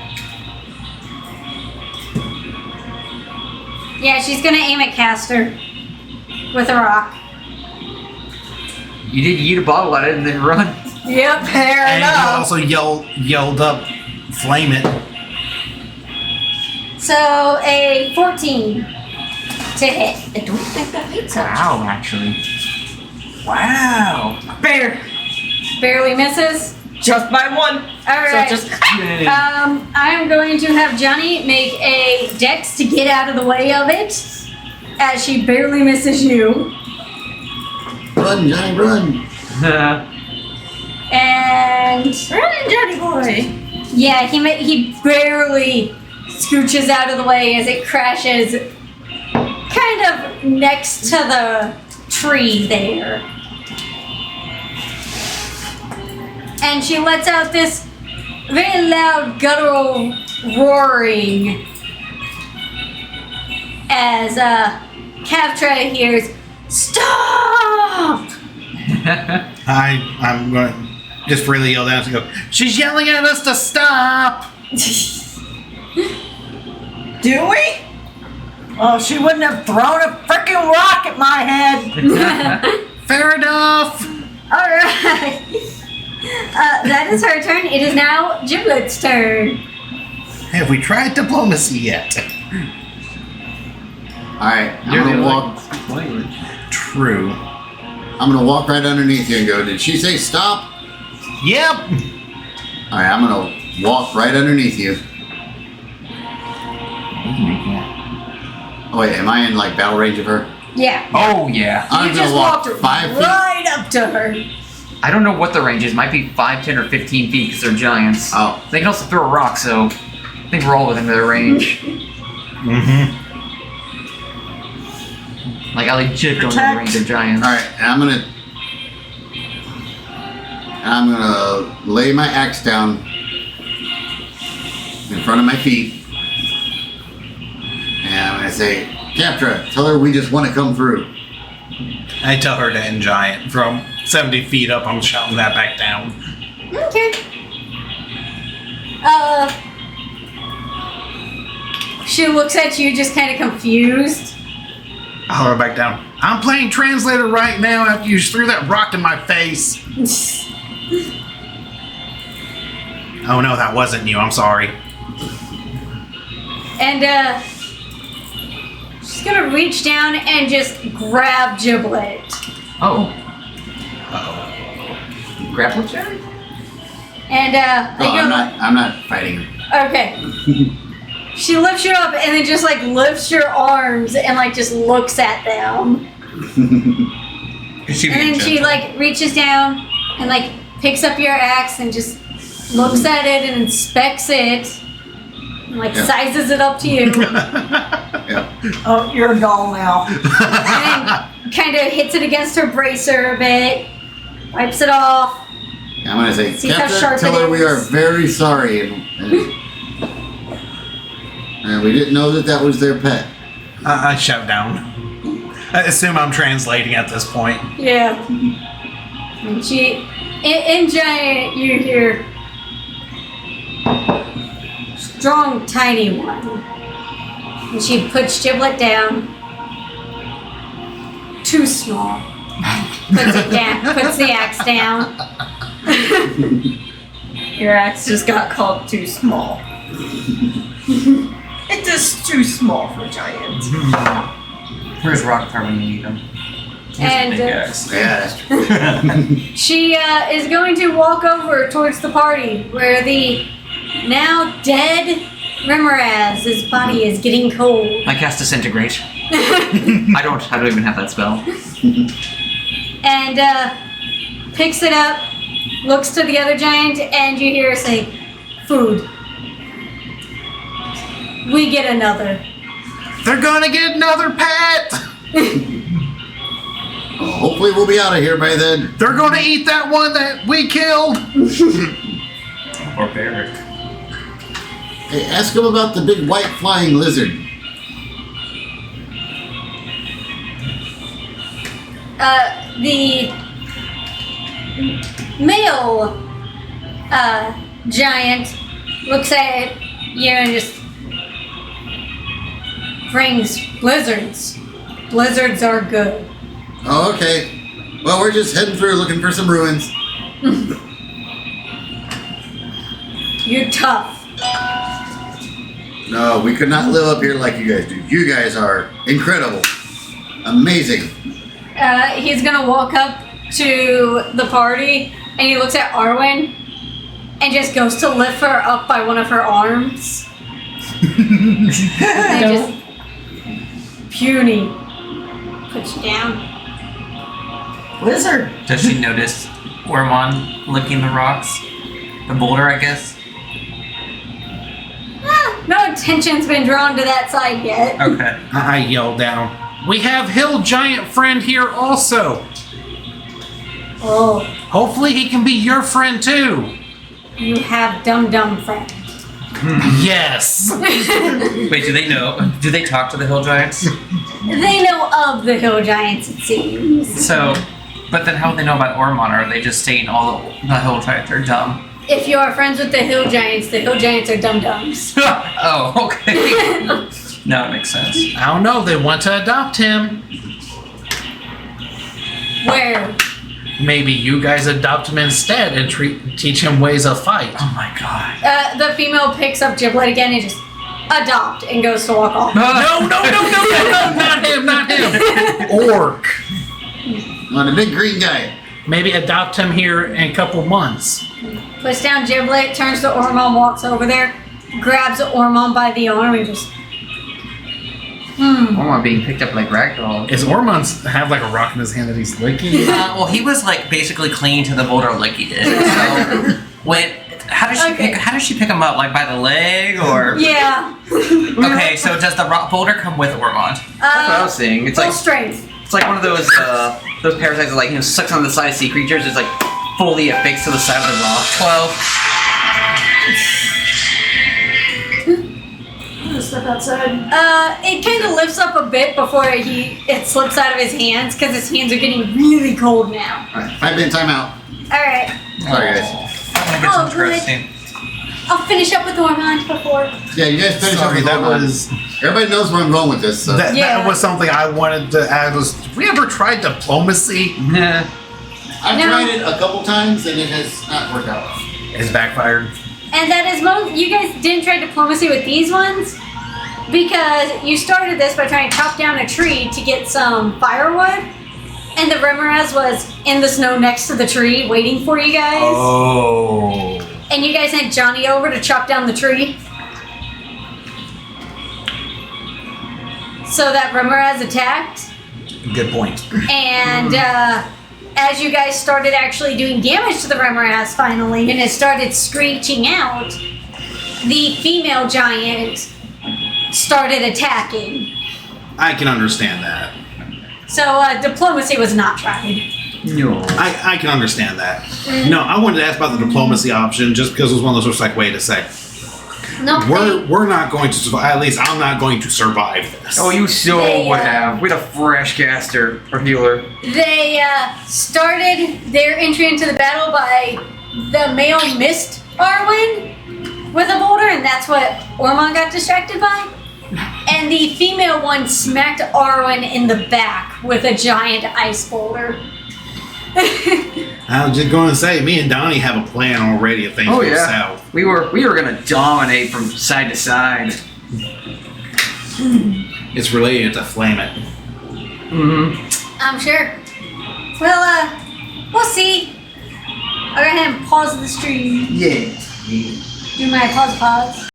Yeah, she's gonna aim at Caster with a rock. You did eat a bottle at it and then run. Yep, fair And you enough. also yelled up, flame it. So a 14 to hit. I don't think that hits her. Wow, actually. Wow. Barely misses. Just by one. Alright. So just I'm going to have Johnny make a dex to get out of the way of it, as she barely misses you. Run, Johnny, run. And run, Johnny boy. yeah, he barely scooches out of the way as it crashes kind of next to the tree there. And she lets out this very loud guttural roaring as Cavtra hears, "Stop!" I'm going to just really yell down and go, she's yelling at us to stop! Do we? Oh, she wouldn't have thrown a freaking rock at my head. Fair enough! Alright. That is her turn. It is now Giblet's turn. Have we tried diplomacy yet? Alright, You're I'm the gonna only walk. one who speaks language. True. I'm gonna walk right underneath you and go, did she say stop? Yep! Alright, I'm gonna walk right underneath you. Oh wait, am I in like battle range of her? Yeah. Oh, yeah. I'm You gonna just walk walked 5 feet. right up to her. I don't know what the range is. Might be 5, 10, or 15 feet because they're giants. Oh. They can also throw a rock, so I think we're all within their range. Mm-hmm. Like, I legit don't know the range of giants. Alright, and I'm gonna lay my axe down in front of my feet. And I'm gonna say, Captra, tell her we just want to come through. I tell her to end giant. From 70 feet up, I'm shouting that back down. Okay. She looks at you just kind of confused. I holler back down. I'm playing translator right now after you threw that rock in my face. Oh no, that wasn't you. I'm sorry. And she's gonna reach down and just grab Giblet. Oh. Uh-oh. Grapple check? And Oh, I'm not fighting her. okay. She lifts you up and then just like lifts your arms and like just looks at them. Is she And being then she gentle? like reaches down and like picks up your axe and just looks at it and inspects it. And like Yeah. sizes it up to you. Yeah. Oh, you're a doll now. And kind of hits it against her bracer a bit. Wipes it off. I'm gonna say, See how sharp Captra, tell it her we is? are very sorry. And we didn't know that was their pet. I shout down. I assume I'm translating at this point. Yeah. And she, in giant, you hear strong, tiny one. And she puts Giblet down. Too small. Puts the axe down. Your axe just got called too small. It is too small for giants. Where's Rocktar when you need him? And Big ass. Yeah, that's true. she is going to walk over towards the party where the now dead Remoraz's body is getting cold. I cast Disintegrate. I don't even have that spell. And picks it up, looks to the other giant, and you hear her say, "Food. We get another." They're gonna get another pet! Well, hopefully we'll be out of here by then. They're gonna eat that one that we killed! Barbaric. Hey, ask him about the big white flying lizard. The male giant looks at you and just brings blizzards. Blizzards are good. Oh, okay. Well, we're just heading through looking for some ruins. You're tough. No, we could not live up here like you guys do. You guys are incredible. Amazing. He's gonna walk up to the party and he looks at Arwen and just goes to lift her up by one of her arms. And just puny. Put you down. Lizard. Does she notice Ormond licking the rocks? The boulder, I guess? No attention's been drawn to that side yet. Okay. I yelled down. We have Hill Giant friend here also. Oh, Hopefully he can be your friend too. you have dumb friend. Yes. Wait, do they know? Do they talk to the hill giants? They know of the hill giants, it seems. So, but then how would they know about Ormond? Are they just saying all the hill giants are dumb? If you are friends with the hill giants are dum-dums. Oh, okay. No, it makes sense. I don't know. They want to adopt him. Where? Maybe you guys adopt him instead and teach him ways of fight. Oh my god. The female picks up Giblet again and just adopt and goes to walk off. No, not him. Orc. On the big green guy. Maybe adopt him here in a couple months. Puts down Giblet, turns to Ormond, walks over there, grabs Ormond by the arm and just... Ormond being picked up like ragdoll. Is Ormond have like a rock in his hand that he's licking? Well, he was like basically clinging to the boulder like he did. So, how does she pick him up? Like by the leg or? Yeah. Okay, so does the rock boulder come with Ormond? That's what I was saying. It's Full like strength. it's like one of those parasites that like sucks on the side of sea creatures. It's like fully affixed to the side of the rock. 12. I'm gonna step outside. It kind of lifts up a bit before it slips out of his hands because his hands are getting really cold now. Alright, 5-minute timeout. Alright, Sorry, guys. That gets Oh, good. interesting. I'll finish up with Ormond before. Yeah, you guys finish up Sorry, with that Ormond. was Everybody knows where I'm going with this. So. that Yeah. was something I wanted to add. Have we ever tried diplomacy? Nah. I've No. tried it a couple times and it has not worked out. It's backfired. And that is you guys didn't try diplomacy with these ones because you started this by trying to chop down a tree to get some firewood, and the Remoraz was in the snow next to the tree waiting for you guys. Oh. And you guys sent Johnny over to chop down the tree. So that Remoraz attacked. Good point. And as you guys started actually doing damage to the Remoraz finally, and it started screeching out, the female giant started attacking. I can understand that. So diplomacy was not tried. No. I can understand that. No, I wanted to ask about the diplomacy option just because it was one of those like, wait a sec. No, We're not going to survive. At least I'm not going to survive this. Oh, you so They, would have. With a fresh caster or healer. they started their entry into the battle by the male missed Arwen with a boulder, and that's what Ormond got distracted by. and the female one smacked Arwen in the back with a giant ice boulder. I was just going to say, me and Donnie have a plan already if things Oh go yeah, south. we were gonna dominate from side to side. It's related to Flame It. Mm-hmm. I'm sure. Well, we'll see. I'll go ahead and pause the stream. Yeah. Do my pause.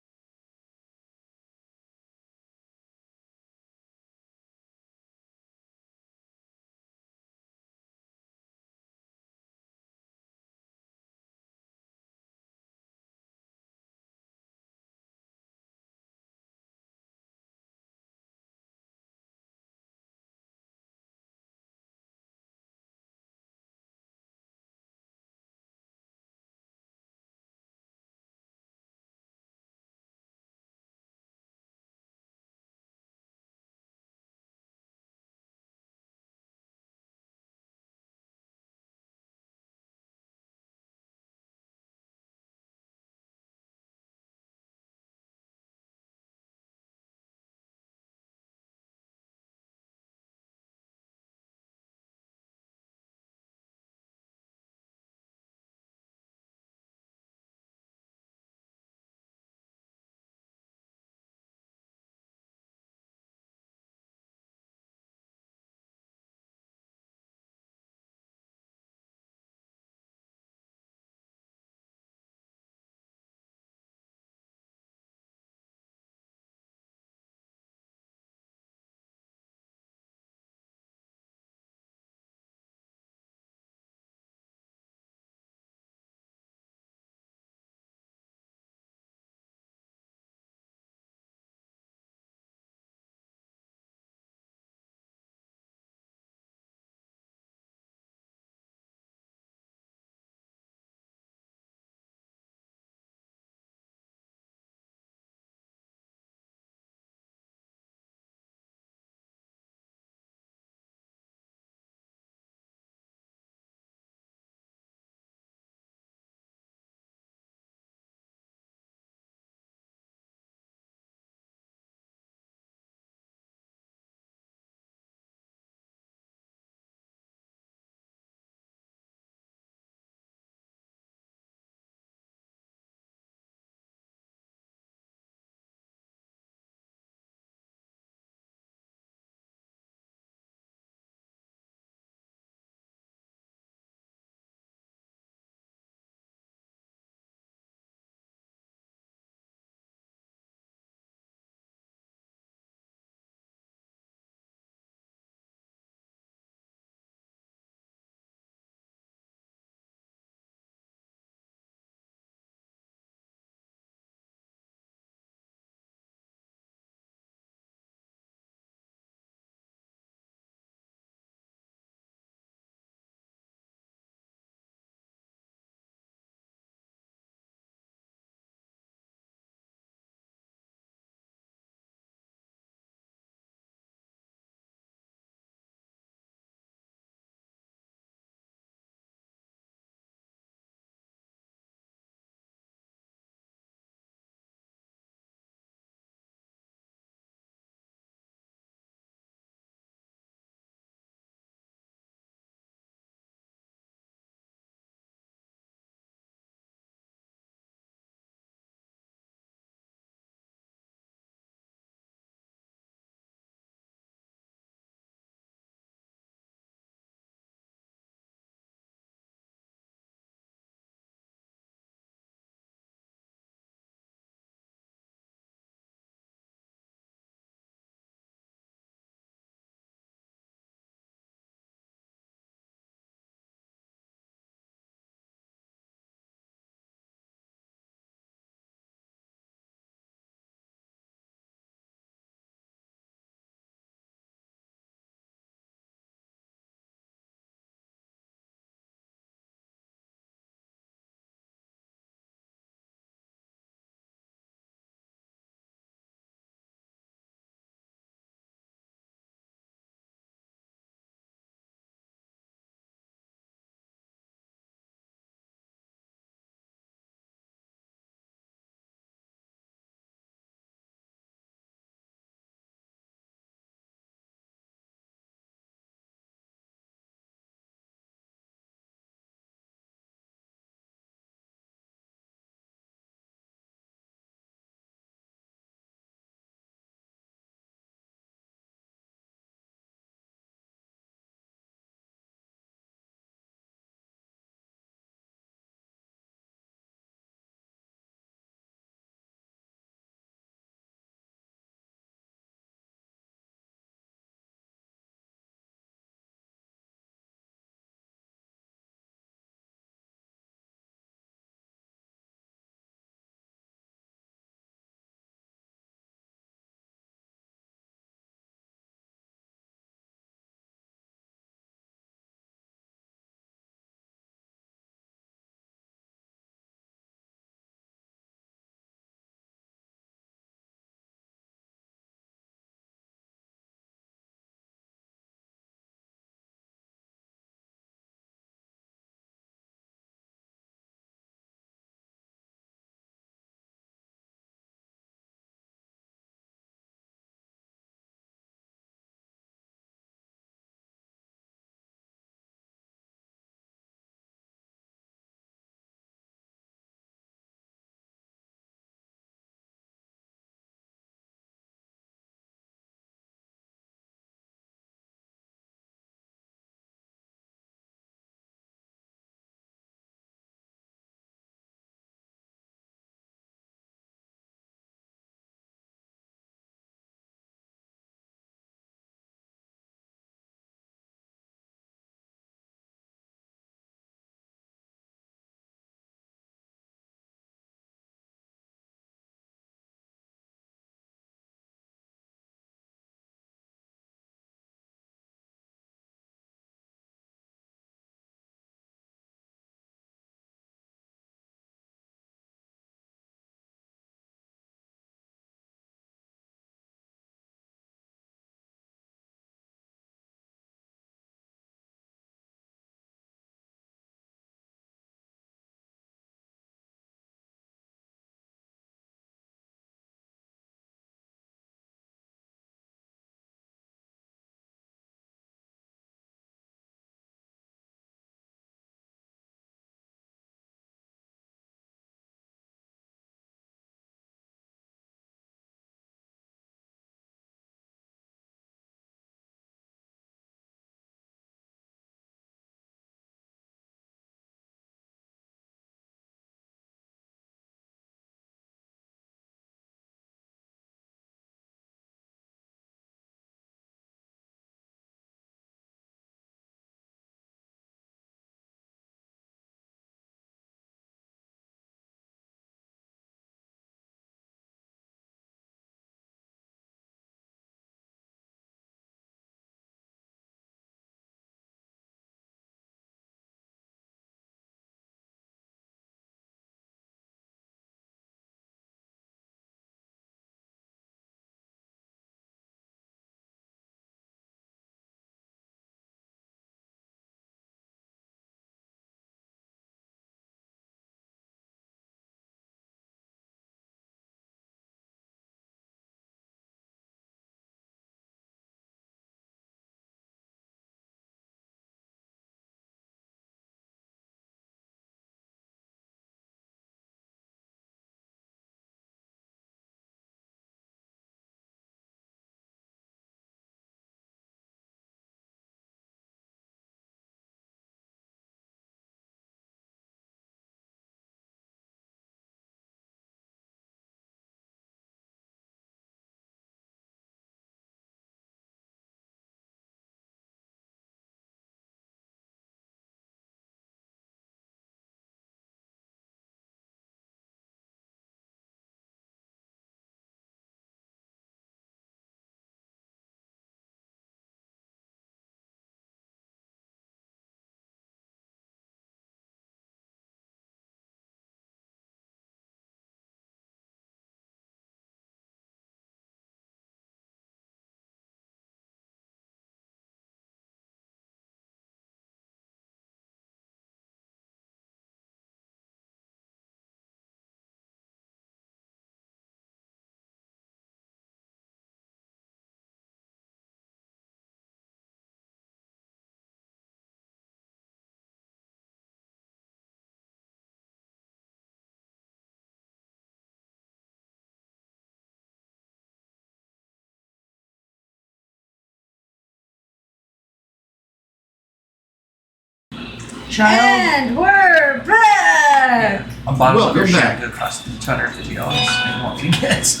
child. And we're back. A bottle of your Welcome back. shampoo costs $250. What you get?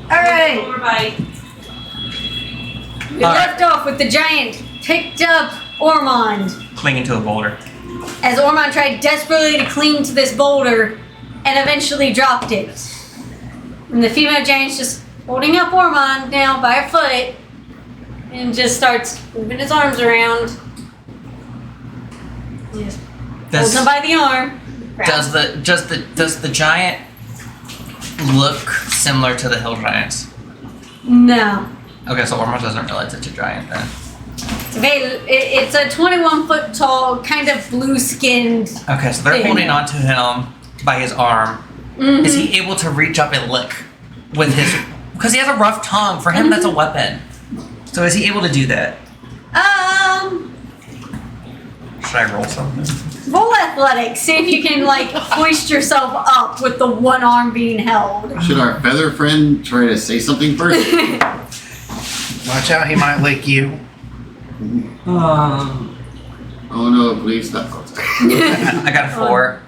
Alright. Overbite. We left off with the giant picked up Ormond Clinging to a boulder. as Ormond tried desperately to cling to this boulder and eventually dropped it. And the female giant's just holding up Ormond now by a foot and just starts moving his arms around. He just holds him by the arm. Does the giant look similar to the hill giants? No. Okay, so Ormond doesn't realize it's a giant then. It's a 21 foot tall, kind of blue skinned. Okay, so they're thing. holding on to him by his arm. Mhm. Is he able to reach up and lick with his? Because he has a rough tongue. For him, that's a weapon. So is he able to do that? Should I roll something? Roll athletics. See if you can like hoist yourself up with the one arm being held. Should our feather friend try to say something first? Watch out, he might lick you. Oh no, please stop. I got a 4.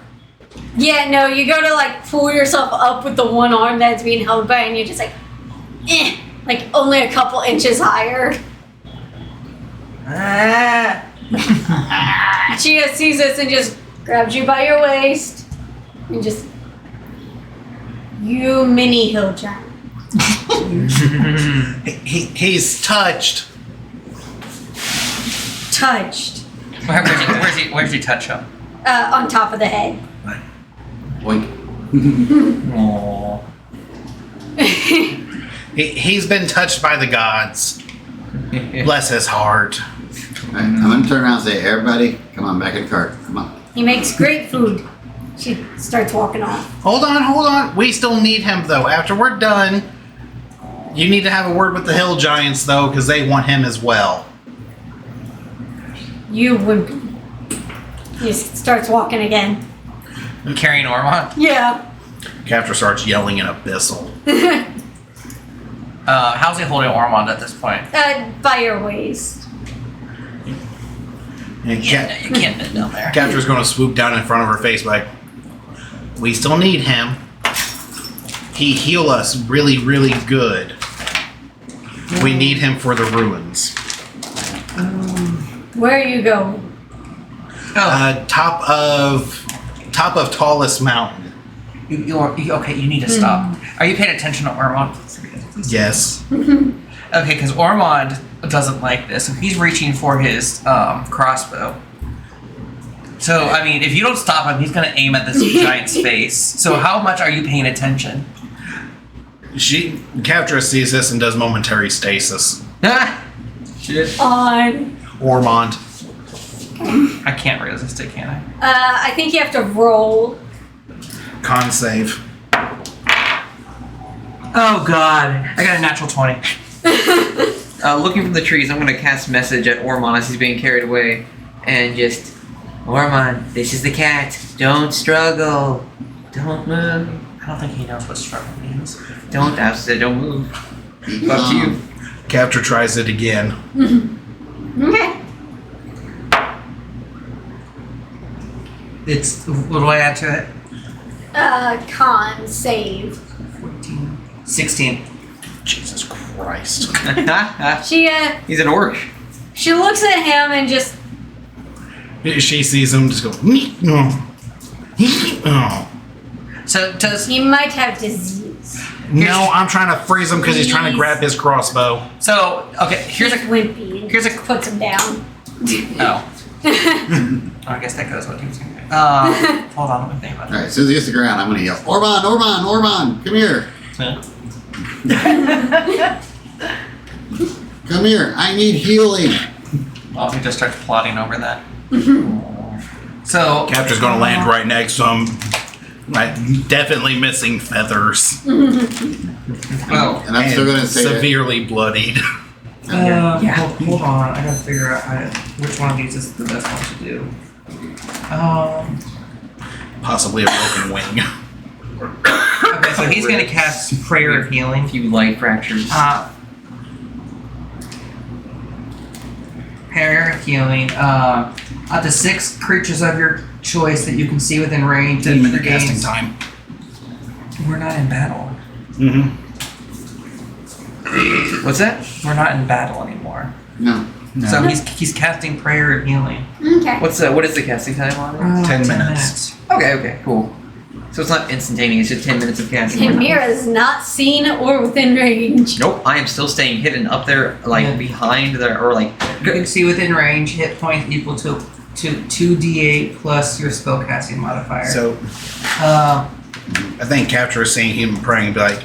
Yeah, no, you go to like pull yourself up with the one arm that's being held by, and you're just like only a couple inches higher. Chia sees this and just grabs you by your waist and just, you mini hill giant. He's touched. Touched. Where's he touch him? On top of the head. Boink. Aww. He's been touched by the gods. Bless his heart. Alright, I'm gonna turn around and say, everybody, come on, back in the cart. Come on. He makes great food. She starts walking off. Hold on. We still need him, though. After we're done, you need to have a word with the hill giants, though, because they want him as well. You wimpy. He starts walking again. Carrying Ormond? Yeah. Captor starts yelling in Abyssal. How's he holding Ormond at this point? By your waist. And You can't bend down there. Captor's going to swoop down in front of her face like, we still need him. He heal us really, really good. We need him for the ruins. Where are you going? Top of tallest mountain. Okay, you need to stop. Are you paying attention to Ormond? Yes. Okay, because Ormond doesn't like this, so he's reaching for his crossbow. So, I mean, if you don't stop him, he's going to aim at this giant's face. So how much are you paying attention? Captor sees this and does momentary stasis. Shit. On. Ormond. I can't resist it, can I? I think you have to roll. Con save. Oh, God. I got a natural 20. Looking from the trees, I'm going to cast message at Ormond as he's being carried away. And just, Ormond, this is the cat. Don't struggle. Don't move. I don't think he knows what struggle means. Don't, I said don't move. Be Up to you. calm. Captor tries it again. Okay. It's, what do I add to it? Con save. 14. 16. Jesus Christ. She He's an orc. she looks at him and just She sees him just go, no. So does he might have disease. No, I'm trying to freeze him because he's trying to grab his crossbow. so okay? Here's He's a wimpy. And here's a- just puts him down. oh. I guess that goes what he was going to do. Hold on, let me think about Alright, as soon as he gets to the ground, I'm gonna yell, Ormond, come here. it. Come here, I need healing. Well, he just starts plotting over that. So Captor's gonna land right next to him. Right, definitely missing feathers. oh, And I'm still gonna say that. severely bloodied. Hold on, I gotta figure out which one of these is the best one to do. Possibly a broken wing. Okay, so he's gonna cast Prayer of Healing. A few light fractures. Prayer of Healing. Up to 6 creatures of your choice that you can see within range. 10-minute Gains- casting time. We're not in battle. Mm-hmm. What's that? We're not in battle anymore. No. So he's casting prayer and healing. Okay. What is the casting time on it? 10 minutes. Okay, cool. So it's not instantaneous, it's just 10 minutes of casting. And Mira's not seen or within range. Nope, I am still staying hidden up there, like Yeah. behind there, or like. You can see within range hit points equal to 2d8 plus your spellcasting modifier. So Uh, I think Capture is seeing him praying, be like,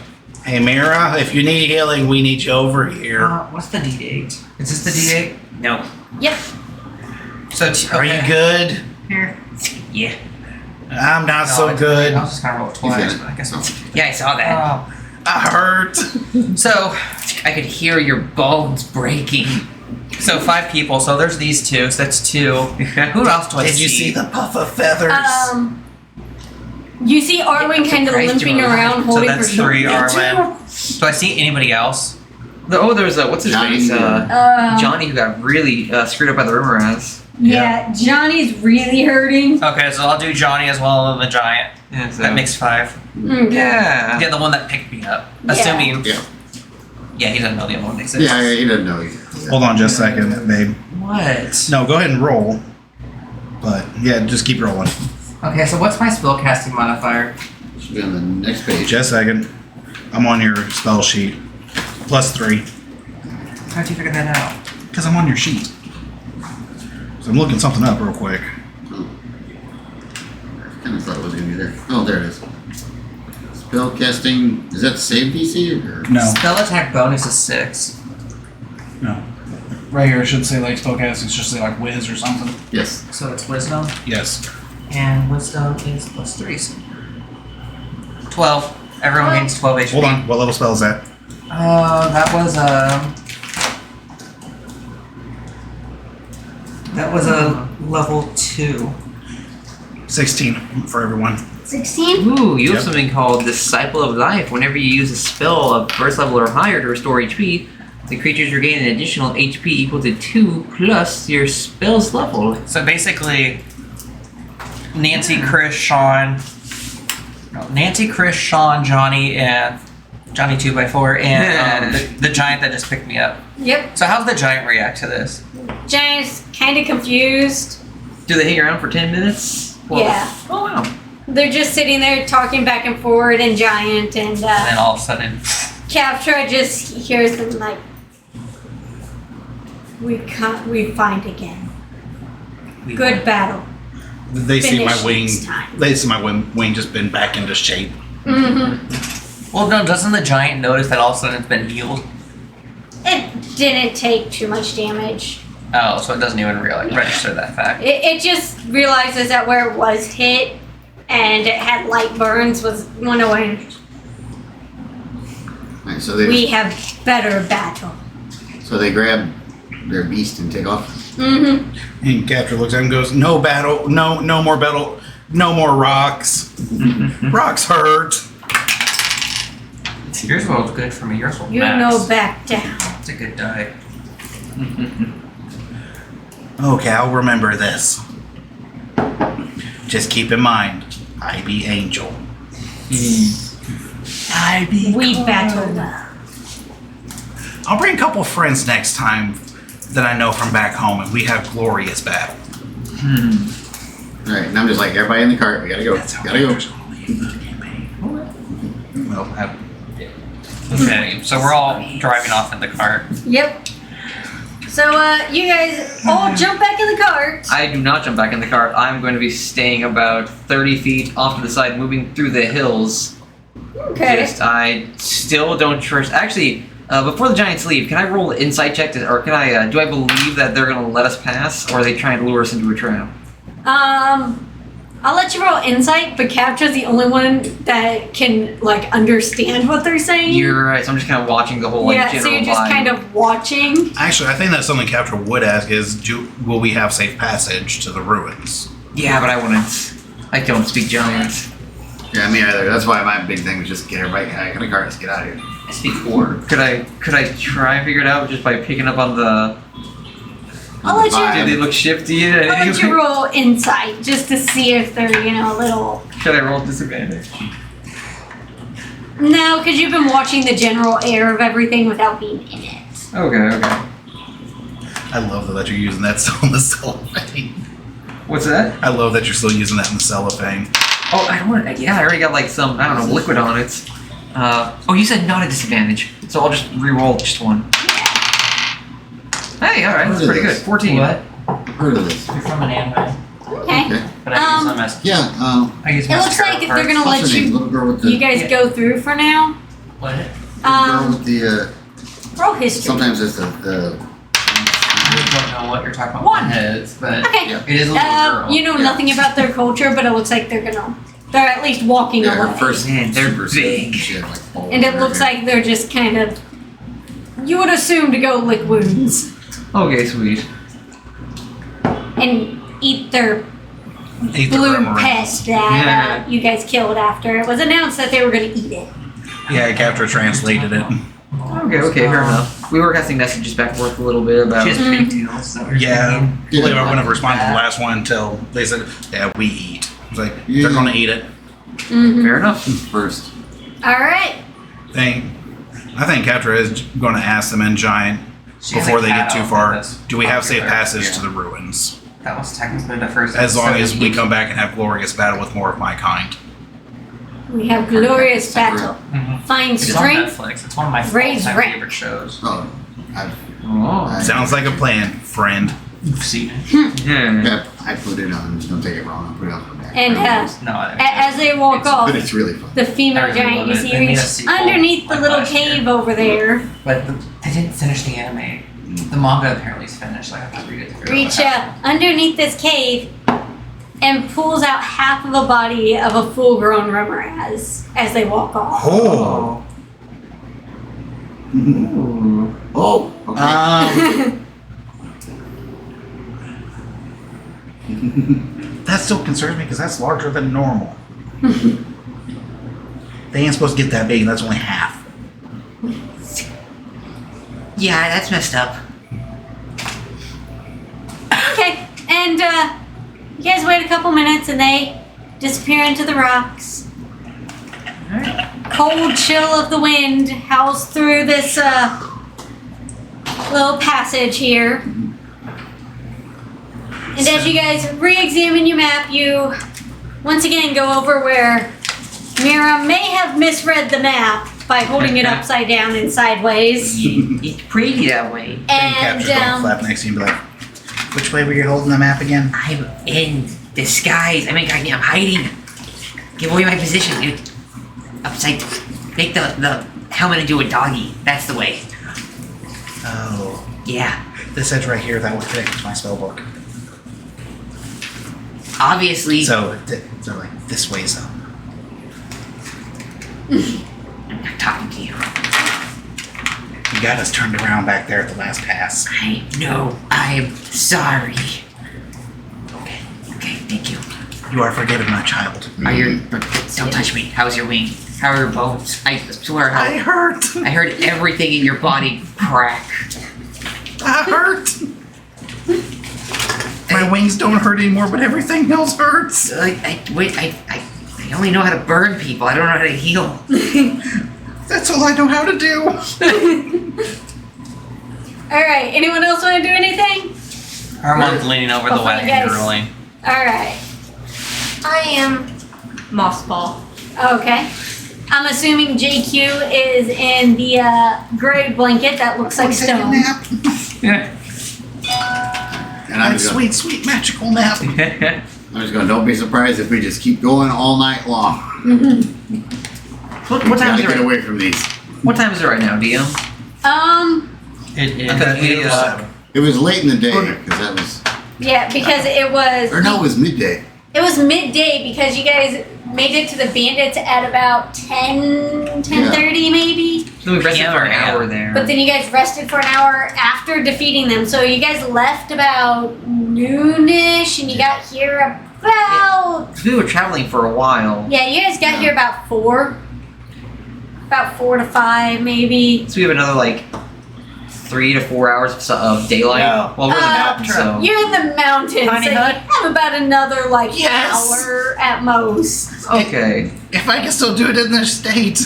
"Hey Mira, if you need healing, we need you over here." what's the d8? Is this the d8? No. Yep. So Are you good? Here. Yeah. I'm not No, so I good. was just gonna roll it twice, He's but I guess I'll. Yeah, I saw that. I hurt. So I could hear your bones breaking. 5 people. So there's these 2. So that's 2. Who else do I Did you see the puff of feathers? You see Arwen kind of Christ, limping you're around, alive. holding So her that's shield. 3 Arwen. Do I see anybody else? There's what's his Johnny. face? Johnny. Johnny, who got really screwed up by the rumor rats. Yeah, Johnny's really hurting. Okay, so I'll do Johnny as well as the giant. Yeah, so. That makes 5. Okay. Yeah. Yeah, the one that picked me up. Yeah. Assuming. Yeah. Yeah, he doesn't know the other one exists. Yeah, he doesn't know. Hold on just a second, babe. What? No, go ahead and roll. But yeah, just keep rolling. Okay, so what's my spellcasting modifier? Should be on the next page. Just a second. I'm on your spell sheet. +3. How'd you figure that out? Because I'm on your sheet. So I'm looking something up real quick. Oh. Kind of thought it was gonna be there. Oh, there it is. Spell casting. Is that save DC or? No. Spell attack bonus is 6. No. Right here it should say like spellcasting. It should say like whiz or something. Yes. So it's wisdom. Yes. And wisdom is +3. So 12. Everyone gains 12 HP. Hold on. What level spell is that? That was a level 2. 16 for everyone. 16? Ooh, you have Yep. something called Disciple of Life. Whenever you use a spell of first level or higher to restore HP, the creatures regain an additional HP equal to 2 plus your spell's level. So basically, Nancy, Chris, Sean, Johnny, and Johnny 2x4, and the giant that just picked me up. Yep. So how's the giant react to this? Giant's kind of confused. Do they hang around for 10 minutes? Yeah. Oh, wow. They're just sitting there talking back and forward, and Giant and And then all of a sudden, Captra just hears them like, we find again. we Good won. battle. They see my Finish wing. next time. They see my wing just been back into shape. Mm-hmm. Well, no, doesn't the giant notice that all of a sudden it's been healed? It didn't take too much damage. Oh, so it doesn't even register that fact. It just realizes that where it was hit and it had light burns was one away. Right, so they We have better battle. grab their beast and take off. Mm-hmm. And Capture looks at him and goes, "No battle. No more battle. No more rocks. Rocks hurt." Yours rolled good for me. Yours rolled You max. know back down. It's a good die. Okay, I'll remember this. Just keep in mind, I be Angel. I be. We God. battle well. I'll bring a couple friends next time that I know from back home, and we have glorious battle. All right, and I'm just like everybody in the cart. We gotta go. That's how Gotta go. players only in the campaign. Well, Okay, so we're all driving off in the cart. Yep. So, you guys all jump back in the cart. I do not jump back in the cart. I'm going to be staying about 30 feet off to the side, moving through the hills. Okay. I still don't trust. Actually, before the giants leave, can I roll an insight check, or can I? Do I believe that they're going to let us pass, or are they trying to lure us into a trap? I'll let you roll insight, but Captra's the only one that can, like, understand what they're saying. You're right. So I'm just kind of watching the whole yeah, general so you're just vibe. kind of watching. actually, I think that's something Capture would ask is, will we have safe passage to the ruins? Yeah, but I wouldn't. I don't speak giant. Yeah, me either. That's why my big thing was just get everybody in the cart. Let's get out of here. I speak orc. Could I try and figure it out just by picking up on the I'll let you. Do they look shifty? I'll let you roll insight just to see if they're, a little. Should I roll disadvantage? No, because you've been watching the general air of everything without being in it. Okay. I love that you're using that still in the cellophane. What's that? I love that you're still using that in the cellophane. Oh, I don't want. Yeah, I already got like some, I don't know, liquid on it. Oh, you said not a disadvantage, so I'll just re-roll just one. Hey, all right, that's pretty good. 14. What? Heard of this? You're from an anime. Okay. But I use them as. Yeah, I use It looks like they're gonna what's let her name? you Little girl with the guys go through for now. What? girl with the Roll history. sometimes it's the I don't know what you're talking about. One. Heads, but Okay. Yeah. it is a little girl. You know nothing about their culture, but it looks like they're at least walking yeah, her away. first Man, they're super big. She had like balls And in it her looks hair. like they're just kind of. You would assume to go lick wounds Okay, sweet. and eat their Eat the blue rum around. pest that you guys killed after it was announced that they were going to eat it. Yeah, Capture translated it. Okay, fair enough. We were casting messages back and forth a little bit about. She has pigtails. Is that what you're Yeah, thinking? I wouldn't have responded to the last one until they said, "Yeah, we eat." It's like Yeah. they're gonna eat it. Fair enough. first. All right. I think Capture is going to ask the men giant She has before a they cat get too out far. that's Do we have safe popular. passage Yeah. to the ruins? That was technically the first. As long as we episode. come back and have glorious battle with more of my kind. We have glorious battle. Mhm. Find It's on strength. Netflix. It's one of my Raise all-time rank. favorite shows. Oh, I've, Oh. Sounds like a plan, friend. You've seen it. Yeah. I put it on. Don't take it wrong. I put it on the back. And No, I as they walk off, but it's really fun. the female I really giant love you it. see They made a reach sequel, underneath the like, little last year. cave over there. But they didn't finish the anime. The manga apparently is finished. Like I have to read it to figure out Reach what happened. underneath this cave and pulls out half of a body of a full-grown Remoraz as they walk off. Oh. Oh, okay. That still concerns me because that's larger than normal. They ain't supposed to get that big, and that's only half. Yeah, that's messed up. Okay, and you guys wait a couple minutes and they disappear into the rocks. Cold chill of the wind howls through this little passage here. And as you guys re-examine your map, you once again go over where Mira may have misread the map by holding it upside down and sideways. It's pretty that way. And Capture's gonna flap next to you and be like, "Which way were you holding the map again?" I'm in disguise. I'm hiding. Give away my position, dude. Upside. Make the helmet into a doggy. That's the way. Oh. Yeah. This edge right here, that would connect to my spell book. Obviously. So like, this way's up. I'm not talking to you. You got us turned around back there at the last pass. I know. I'm sorry. Okay, thank you. You are forgiven, my child. Are your don't touch me. How's your wing? How are your bones? I swear I hurt. I heard everything in your body crack. I hurt. My wings don't hurt anymore, but everything else hurts. I only know how to burn people. I don't know how to heal. That's all I know how to do. Alright, anyone else want to do anything? Armand's leaning over the Before you wagon guys- drooling. Alright, I am moss ball. okay. I'm assuming JQ is in the gray blanket that looks like Take a stone. nap. Yeah. And I'm That just going, sweet magical nap. don't be surprised if we just keep going all night long. What time is Gotta it? get away from these. What time is it right now, DM? It is. Okay, It was, It was late in the day, because that was, Yeah, because it was or no, it was midday. midday because you guys made it to the bandits at about 10:30 maybe. So we rested for an Yeah. hour there. But then you guys rested for an hour after defeating them. So you guys left about noonish and you got here about we were traveling for a while. yeah, you guys got here about 4. About 4 to 5 maybe. So we have another like 3 to 4 hours of daylight. No. Well, we're in the mountains, so You're in the mountains, Tiny so hut? you have about another Yes. hour at most. okay. If I can still do it in this state.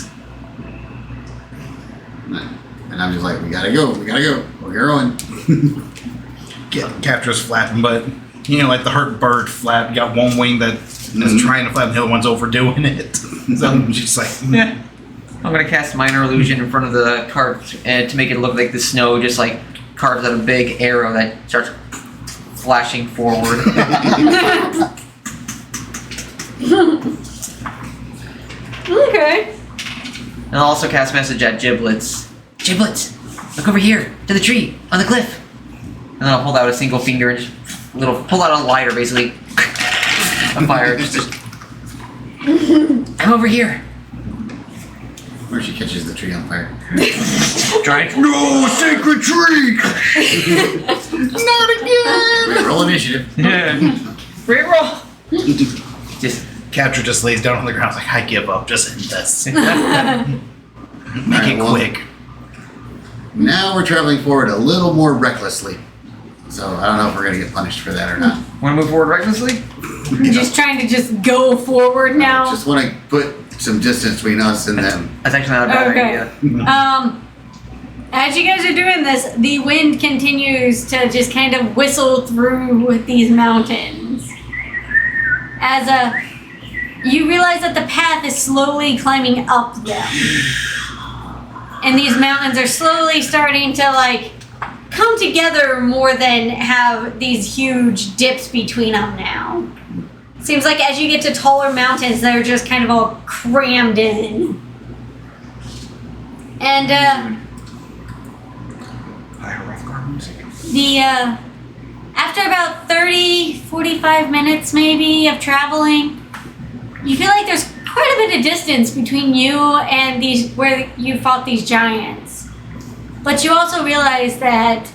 And I'm just like, we gotta go. We're going. Captures flapping, but like the hurt bird flap. You got one wing that is trying to flap, and the other one's overdoing it. So I'm just like, Yeah. I'm gonna cast minor illusion in front of the cart to make it look like the snow just like carves out a big arrow that starts flashing forward. Okay. And I'll also cast message at Giblets. Giblets, look over here to the tree on the cliff. And then I'll hold out a single finger and just pull out a lighter basically. A fire. Just I'm over here. Where she catches the tree on fire. Giant. No, sacred tree! not again. Wait, roll initiative. Yeah. Reroll. Just Capture just lays down on the ground. Like, I give up. Just end this. Make Alright, it well, quick. Now we're traveling forward a little more recklessly. So I don't know if we're gonna get punished for that or not. want to move forward recklessly? I'm just trying to just go forward now. Just want to put some distance between us and them. That's actually not a bad Okay. idea. As you guys are doing this, the wind continues to just kind of whistle through these mountains. As you realize that the path is slowly climbing up them. And these mountains are slowly starting to come together more than have these huge dips between them now. Seems like as you get to taller mountains, they're just kind of all crammed in. And after about 30, 45 minutes maybe of traveling, you feel like there's quite a bit of distance between you and where you fought these giants. But you also realize that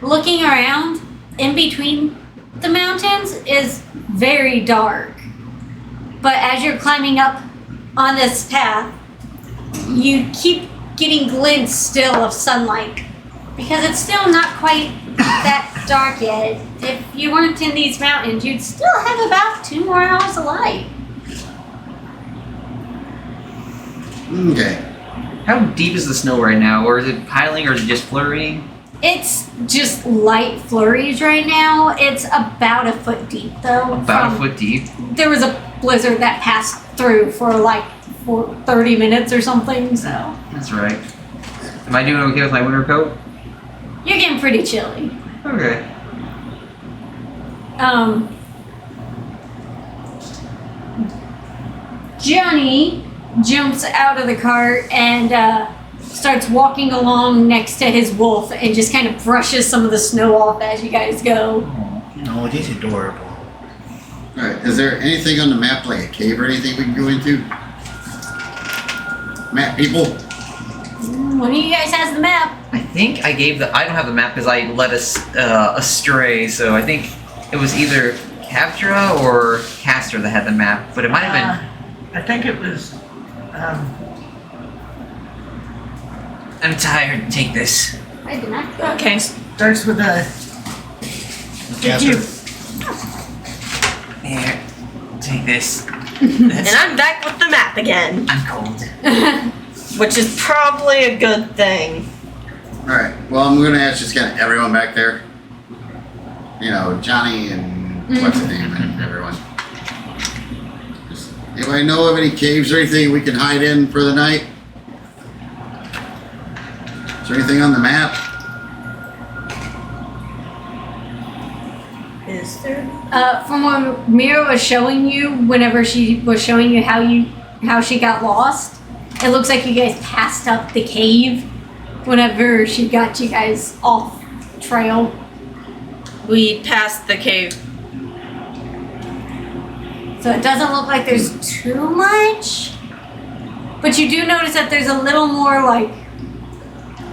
looking around in between the mountains is very dark. But as you're climbing up on this path, you keep getting glints still of sunlight because it's still not quite that dark yet. If you weren't in these mountains, you'd still have about 2 more hours of light. Okay. How deep is the snow right now? Or is it piling or is it just flurrying? It's just light flurries right now. It's about a foot deep though. About a foot deep. There was a blizzard that passed through for 30 minutes or something, so. That's right. Am I doing okay with my winter coat? You're getting pretty chilly. Okay. Johnny jumps out of the cart and starts walking along next to his wolf and just kind of brushes some of the snow off as you guys go. No, it is adorable. Alright, is there anything on the map, like a cave or anything we can go into? Map people? One of you guys has the map. I think I don't have the map because I led us astray, so I think it was either Captura or Castor that had the map, but it might have been. I think it was. I'm tired. Take this. I did not. Okay. Starts with a. Capture. Here. Take this. And I'm back with the map again, I'm cold. which is probably a good thing. Alright, well, I'm gonna ask just kind of everyone back there. You know, Johnny and what's his name and everyone. Just, anybody know of any caves or anything we can hide in for the night? Is there anything on the map? Is there? From what Mira was showing you, whenever she was showing you how she got lost, it looks like you guys passed up the cave whenever she got you guys off trail. We passed the cave. So it doesn't look like there's too much. But you do notice that there's a little more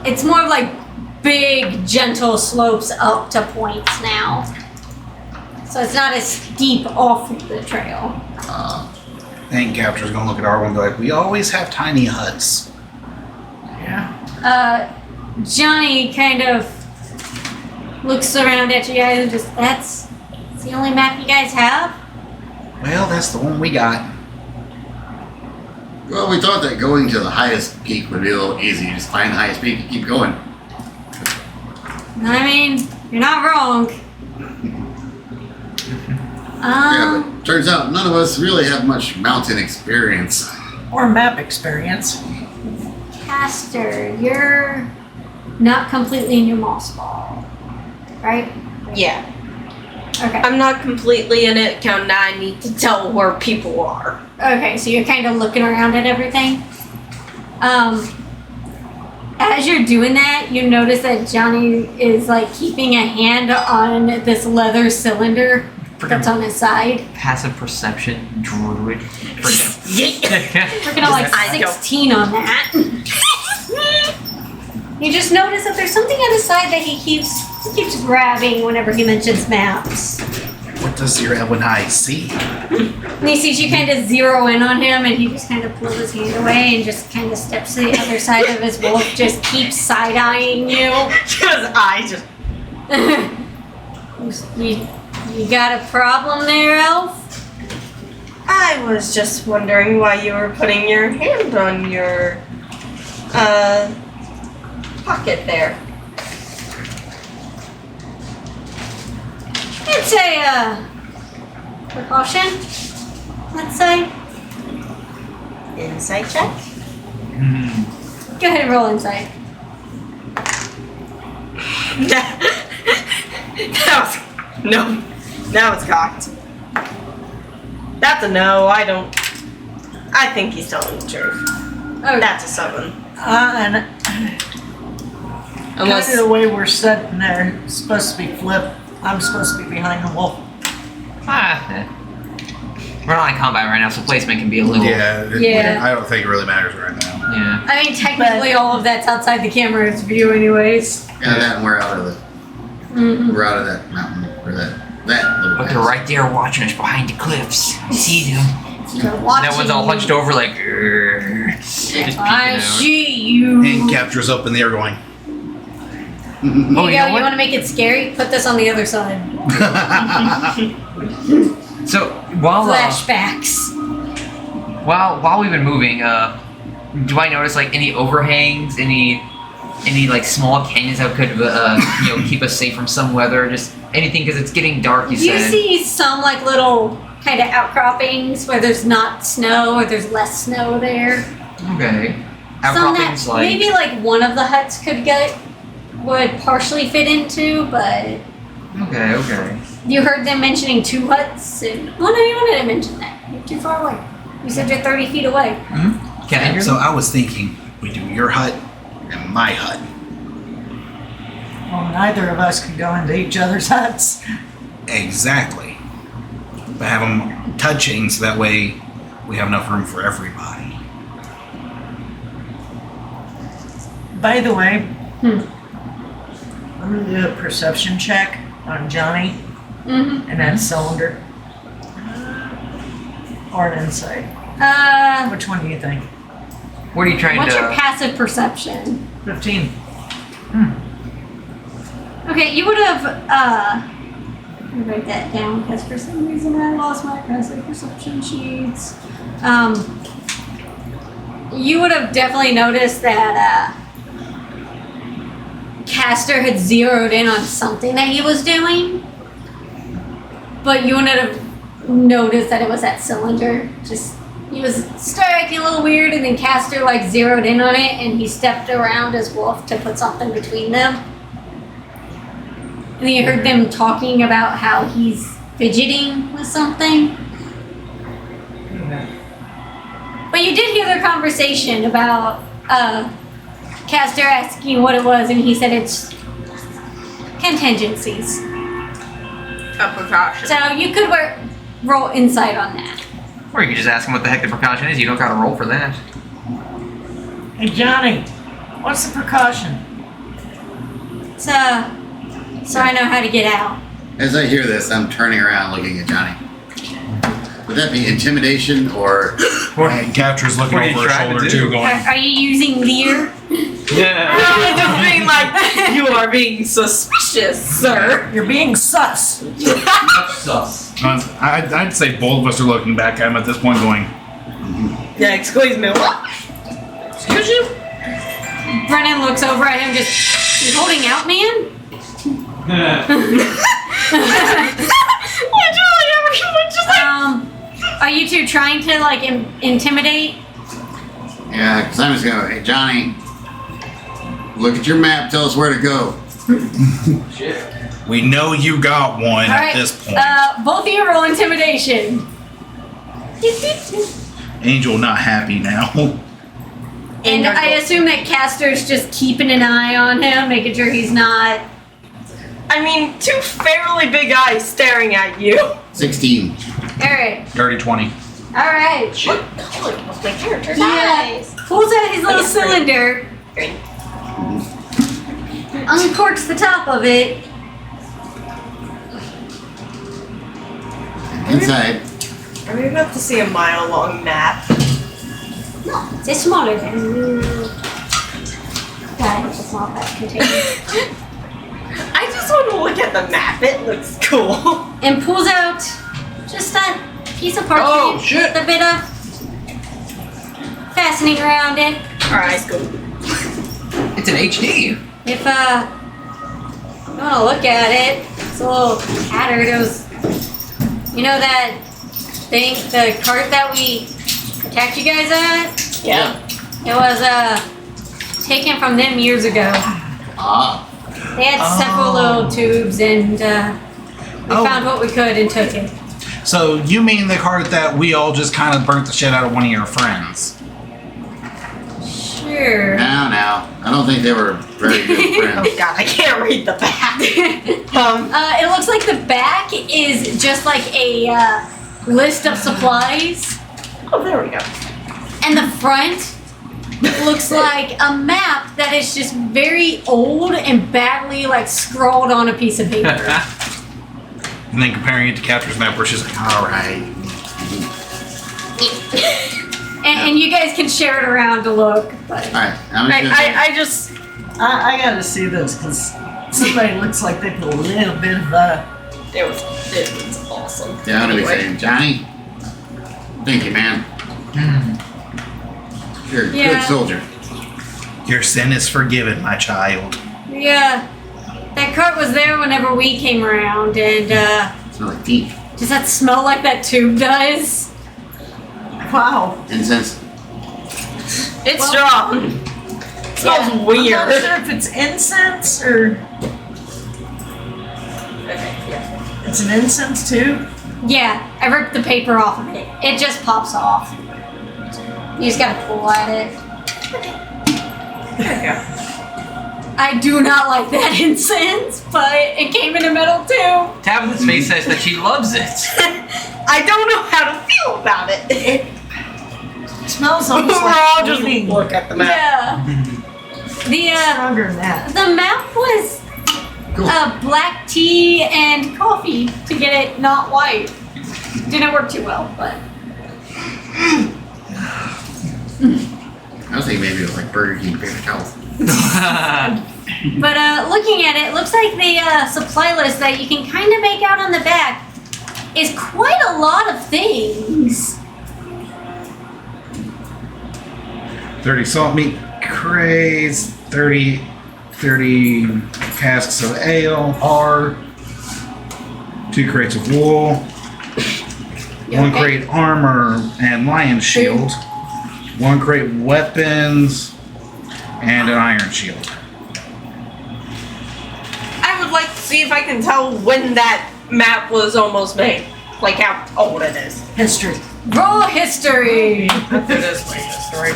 it's more of big, gentle slopes up to points now. So it's not as steep off the trail. I think Capture's gonna look at our one and be like, we always have tiny huts. Yeah. Johnny kind of looks around at you guys and just, that's the only map you guys have? Well, that's the one we got. Well, we thought that going to the highest peak would be a little easy. You just find the highest peak and keep going. I mean, you're not wrong. Yeah, but turns out none of us really have much mountain experience. Or map experience. Caster, you're not completely in your moss ball, right? Yeah. Okay. I'm not completely in it, count now I need to tell where people are. Okay, so you're kind of looking around at everything. As you're doing that, you notice that Johnny is like keeping a hand on this leather cylinder that's on his side. Passive perception druid. We're gonna like I go. 16 on that. You just notice that there's something on his side that he keeps grabbing whenever he mentions maps. What does your elven eye see? And he sees you kind of zero in on him, and he just kind of pulls his hand away and just kind of steps to the other side of his wolf, just keeps side-eyeing you. Because I just. You got a problem there, Elf? I was just wondering why you were putting your hand on your pocket there. It's a precaution, let's say. Insight check. Go ahead and roll insight. That was no. Now it's cocked. That's a no. I think he's telling the truth. Oh, That's a 7. And Unless kind of the way we're sitting there, it's supposed to be flipped. I'm supposed to be behind the wolf. We're not in combat right now, so placement can be a little. Yeah. I don't think it really matters right now. Yeah. I mean, technically, all of that's outside the camera's view, anyways. Yeah, that and we're out of that mountain or that little. But they're pass. right there watching us behind the cliffs. I see them. They're And watching that one's all you. hunched over, like. Just peeking I out. see you. And Capture's up in the air going. Here you Oh, you go. know You what? want to make it scary? Put this on the other side. So while Flashbacks. while we've been moving, do I notice like any overhangs, any like small canyons that could keep us safe from some weather? Just anything because it's getting dark. You You said. see some like little kind of outcroppings where there's not snow or there's less snow there. Okay. Some Outcroppings that like. maybe like one of the huts would partially fit into, but Okay. you heard them mentioning 2 huts, and well, no, you didn't mention that. You're too far away. You said you're 30 feet away. Can I hear So them? I was thinking we do your hut and my hut. Well, neither of us can go into each other's huts. Exactly. But have them touching so that way we have enough room for everybody. By the way, I'm gonna do a perception check on Johnny Mm-hmm. and that cylinder. Or an insight. Which one do you think? What are you trying What's to? your passive perception? 15. Okay, you would have, let me write that down because for some reason I lost my passive perception sheets. You would have definitely noticed that, Caster had zeroed in on something that he was doing, but you wouldn't have noticed that it was that cylinder. Just, he was starting a little weird, and then Caster like zeroed in on it, and he stepped around his wolf to put something between them. And then you heard them talking about how he's fidgeting with something. But you did hear their conversation about Caster asking what it was, and he said it's contingencies. a precaution. So you could roll insight on that. Or you could just ask him what the heck the precaution is. You don't gotta roll for that. Hey, Johnny, what's the precaution? It's so I know how to get out. As I hear this, I'm turning around looking at Johnny. Would that be intimidation or? And Capture's looking What are you over her trying to shoulder do? too, going. Are you using leer? Yeah. I just mean like you are being suspicious, sir. You're being sus. Much sus. I'd say both of us are looking back at him at this point, going, Yeah, excuse me. What? Excuse you? Brennan looks over at him, just, you holding out, man? Are you two trying to like intimidate? Yeah, because I'm just going, hey, Johnny, look at your map. Tell us where to go. we know you got one All at right. this point. Both of you roll intimidation. Angel not happy now. And I assume that Castor's just keeping an eye on him, making sure he's not. I mean, two fairly big eyes staring at you. 16. Alright. Dirty 20. Alright. What color was my character's Yeah. eyes? Pulls out his little It's green. cylinder, Green. uncorks the top of it. Inside. Are we about to see a mile-long map? It's smaller than. God, it's a small pack container. I just want to look at the map. It looks cool. And pulls out just a piece of parchment Oh, shit. with a bit of fastening around it. Alright, cool. It's an HD. If you want to look at it, it's a little tattered. It was, you know that thing, the cart that we attacked you guys at? Yeah. It was taken from them years ago. Ah. They had several little tubes, and we found what we could and took it. So you mean the cart that we all just kind of burnt the shit out of one of your friends? Sure. Now. I don't think they were very good friends. Oh god, I can't read the back. It looks like the back is just like a list of supplies, Oh, there we go. and the front looks like a map that is just very old and badly like scrawled on a piece of paper. And then comparing it to Capture's map, where she's like, all right. And you guys can share it around to look, but Alright, I'm just gonna say, I just... I gotta see this because somebody looks like they put a little bit of It was awesome. yeah, I'm gonna be saying, Johnny, thank you, man. You're a Yeah. good soldier. Your sin is forgiven, my child. yeah, that cart was there whenever we came around, and Smell like tea. does that smell like that tube does? wow. Incense. It's strong. It smells I'm weird. not sure if it's incense or Okay, yeah. it's an incense too. Yeah, I ripped the paper off of it. It just pops off. You just gotta pull at it. There you go. I do not like that incense, but it came in a metal tube. Tabitha's face says that she loves it. I don't know how to feel about it. It smells almost We're like all just cleaning. look at the map. Yeah. The Stronger than that. the map was Cool. black tea and coffee to get it not white. Didn't work too well, but I was thinking maybe it was like Burger King paper towels. looking at it, looks like the supply list that you can kind of make out on the back is quite a lot of things. 30 salt meat crates, 30 casks of ale, R, 2 crates of wool, 1 crate armor and lion shield, 1 crate weapons, and an iron shield. I would like to see if I can tell when that map was almost made. Like how old it is. History. Roll history. It is my history.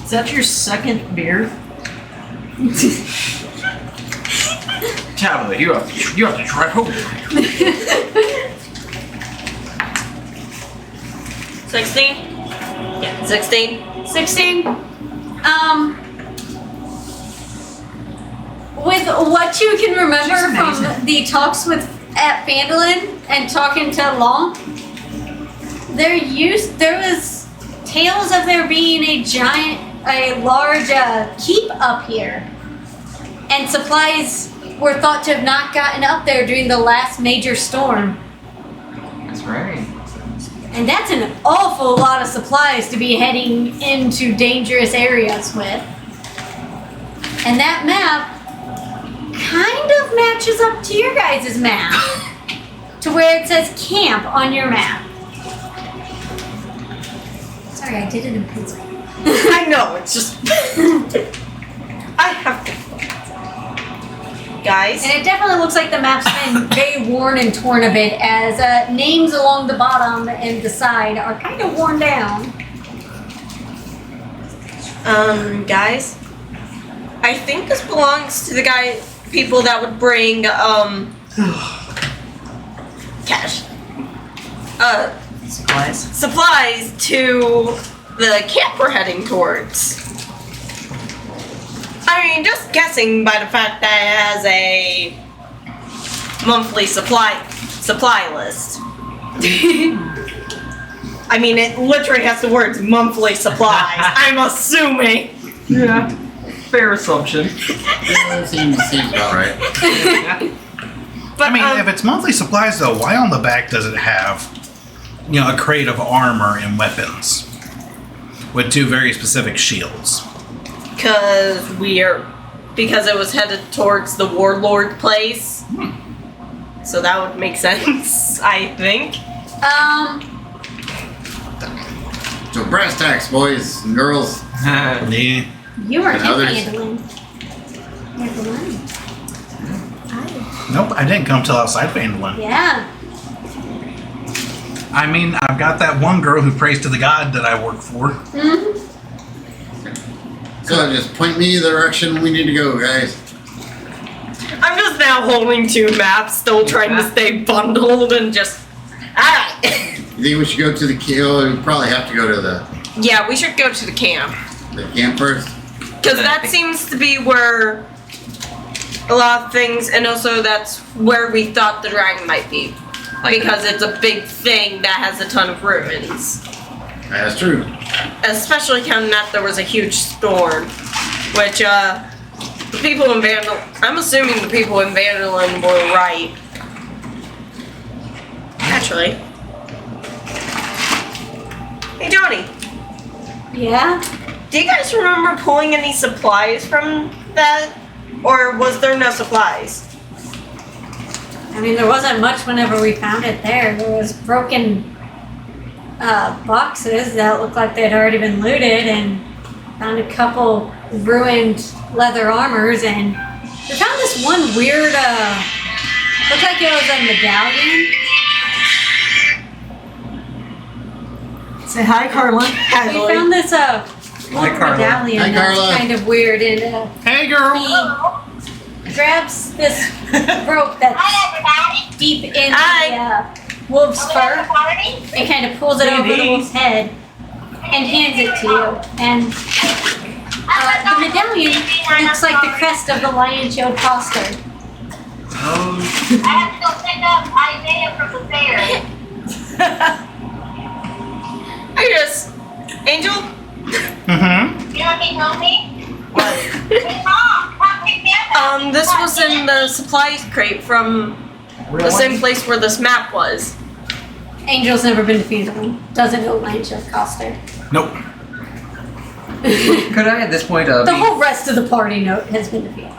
Is that your second beer? Tabitha, you have to try home. 16? Yeah, 16. 16. With what you can remember She's amazing. from the talks with at Phandalin and talking to Long, there was tales of there being a large keep up here, and supplies were thought to have not gotten up there during the last major storm. That's right. And that's an awful lot of supplies to be heading into dangerous areas with. And that map kind of matches up to your guys' map, to where it says camp on your map. Sorry, I did it in pencil. I know, it's just. I have to. Guys. And it definitely looks like the map's been very worn and torn a bit, as names along the bottom and the side are kind of worn down. Guys. I think this belongs to the people that would bring, cash. Supplies to the camp we're heading towards. I mean, just guessing by the fact that it has a monthly supply list. I mean, it literally has the words monthly supplies. I'm assuming. Yeah. Fair assumption. Seems about right. But, I mean, if it's monthly supplies, though, why on the back does it have, a crate of armor and weapons with 2 very specific shields? Because it was headed towards the warlord place. So that would make sense, I think. So brass tacks, boys and girls. Yeah. You are And others. handling. Nope, I didn't come till outside Phandalin. Yeah. I mean, I've got that one girl who prays to the god that I work for. Mm-hmm. So just point me the direction we need to go, guys. I'm just now holding 2 maps, still trying to stay bundled and just. Alright. You think we should go to the kill? We probably have to go to the Yeah, we should go to the camp. camp first. Because that seems to be where a lot of things, and also that's where we thought the dragon might be. Because it's a big thing that has a ton of ruins. That's true. Especially counting that there was a huge storm. Which, the people in I'm assuming the people in Vandalin were right. Naturally. Hey, Johnny. Yeah? Do you guys remember pulling any supplies from that? Or was there no supplies? I mean, there wasn't much whenever we found it there. There was broken boxes that looked like they'd already been looted, and found a couple ruined leather armors, and we found this one weird, looked like it was a medallion. Say hi, Carla. We found this one Carla. medallion Hi, that was Carla. kind of weird, and Hey, girl! he grabs this rope that's deep in the wolf's fur and kind of pulls it over the wolf's head and hands it to you. And the medallion looks like the crest of the lion-tailed coster. I have to go pick up Isaiah from the fair. Angel? Mm-hmm. You know what he told me? What? Hey, Mom, come pick me up. This was in the supplies crate from the same place where this map was. Angel's never been to Phandalin. Doesn't know lion-tailed coster. Nope. Could I at this point The be, whole rest of the party has been to Phandalin.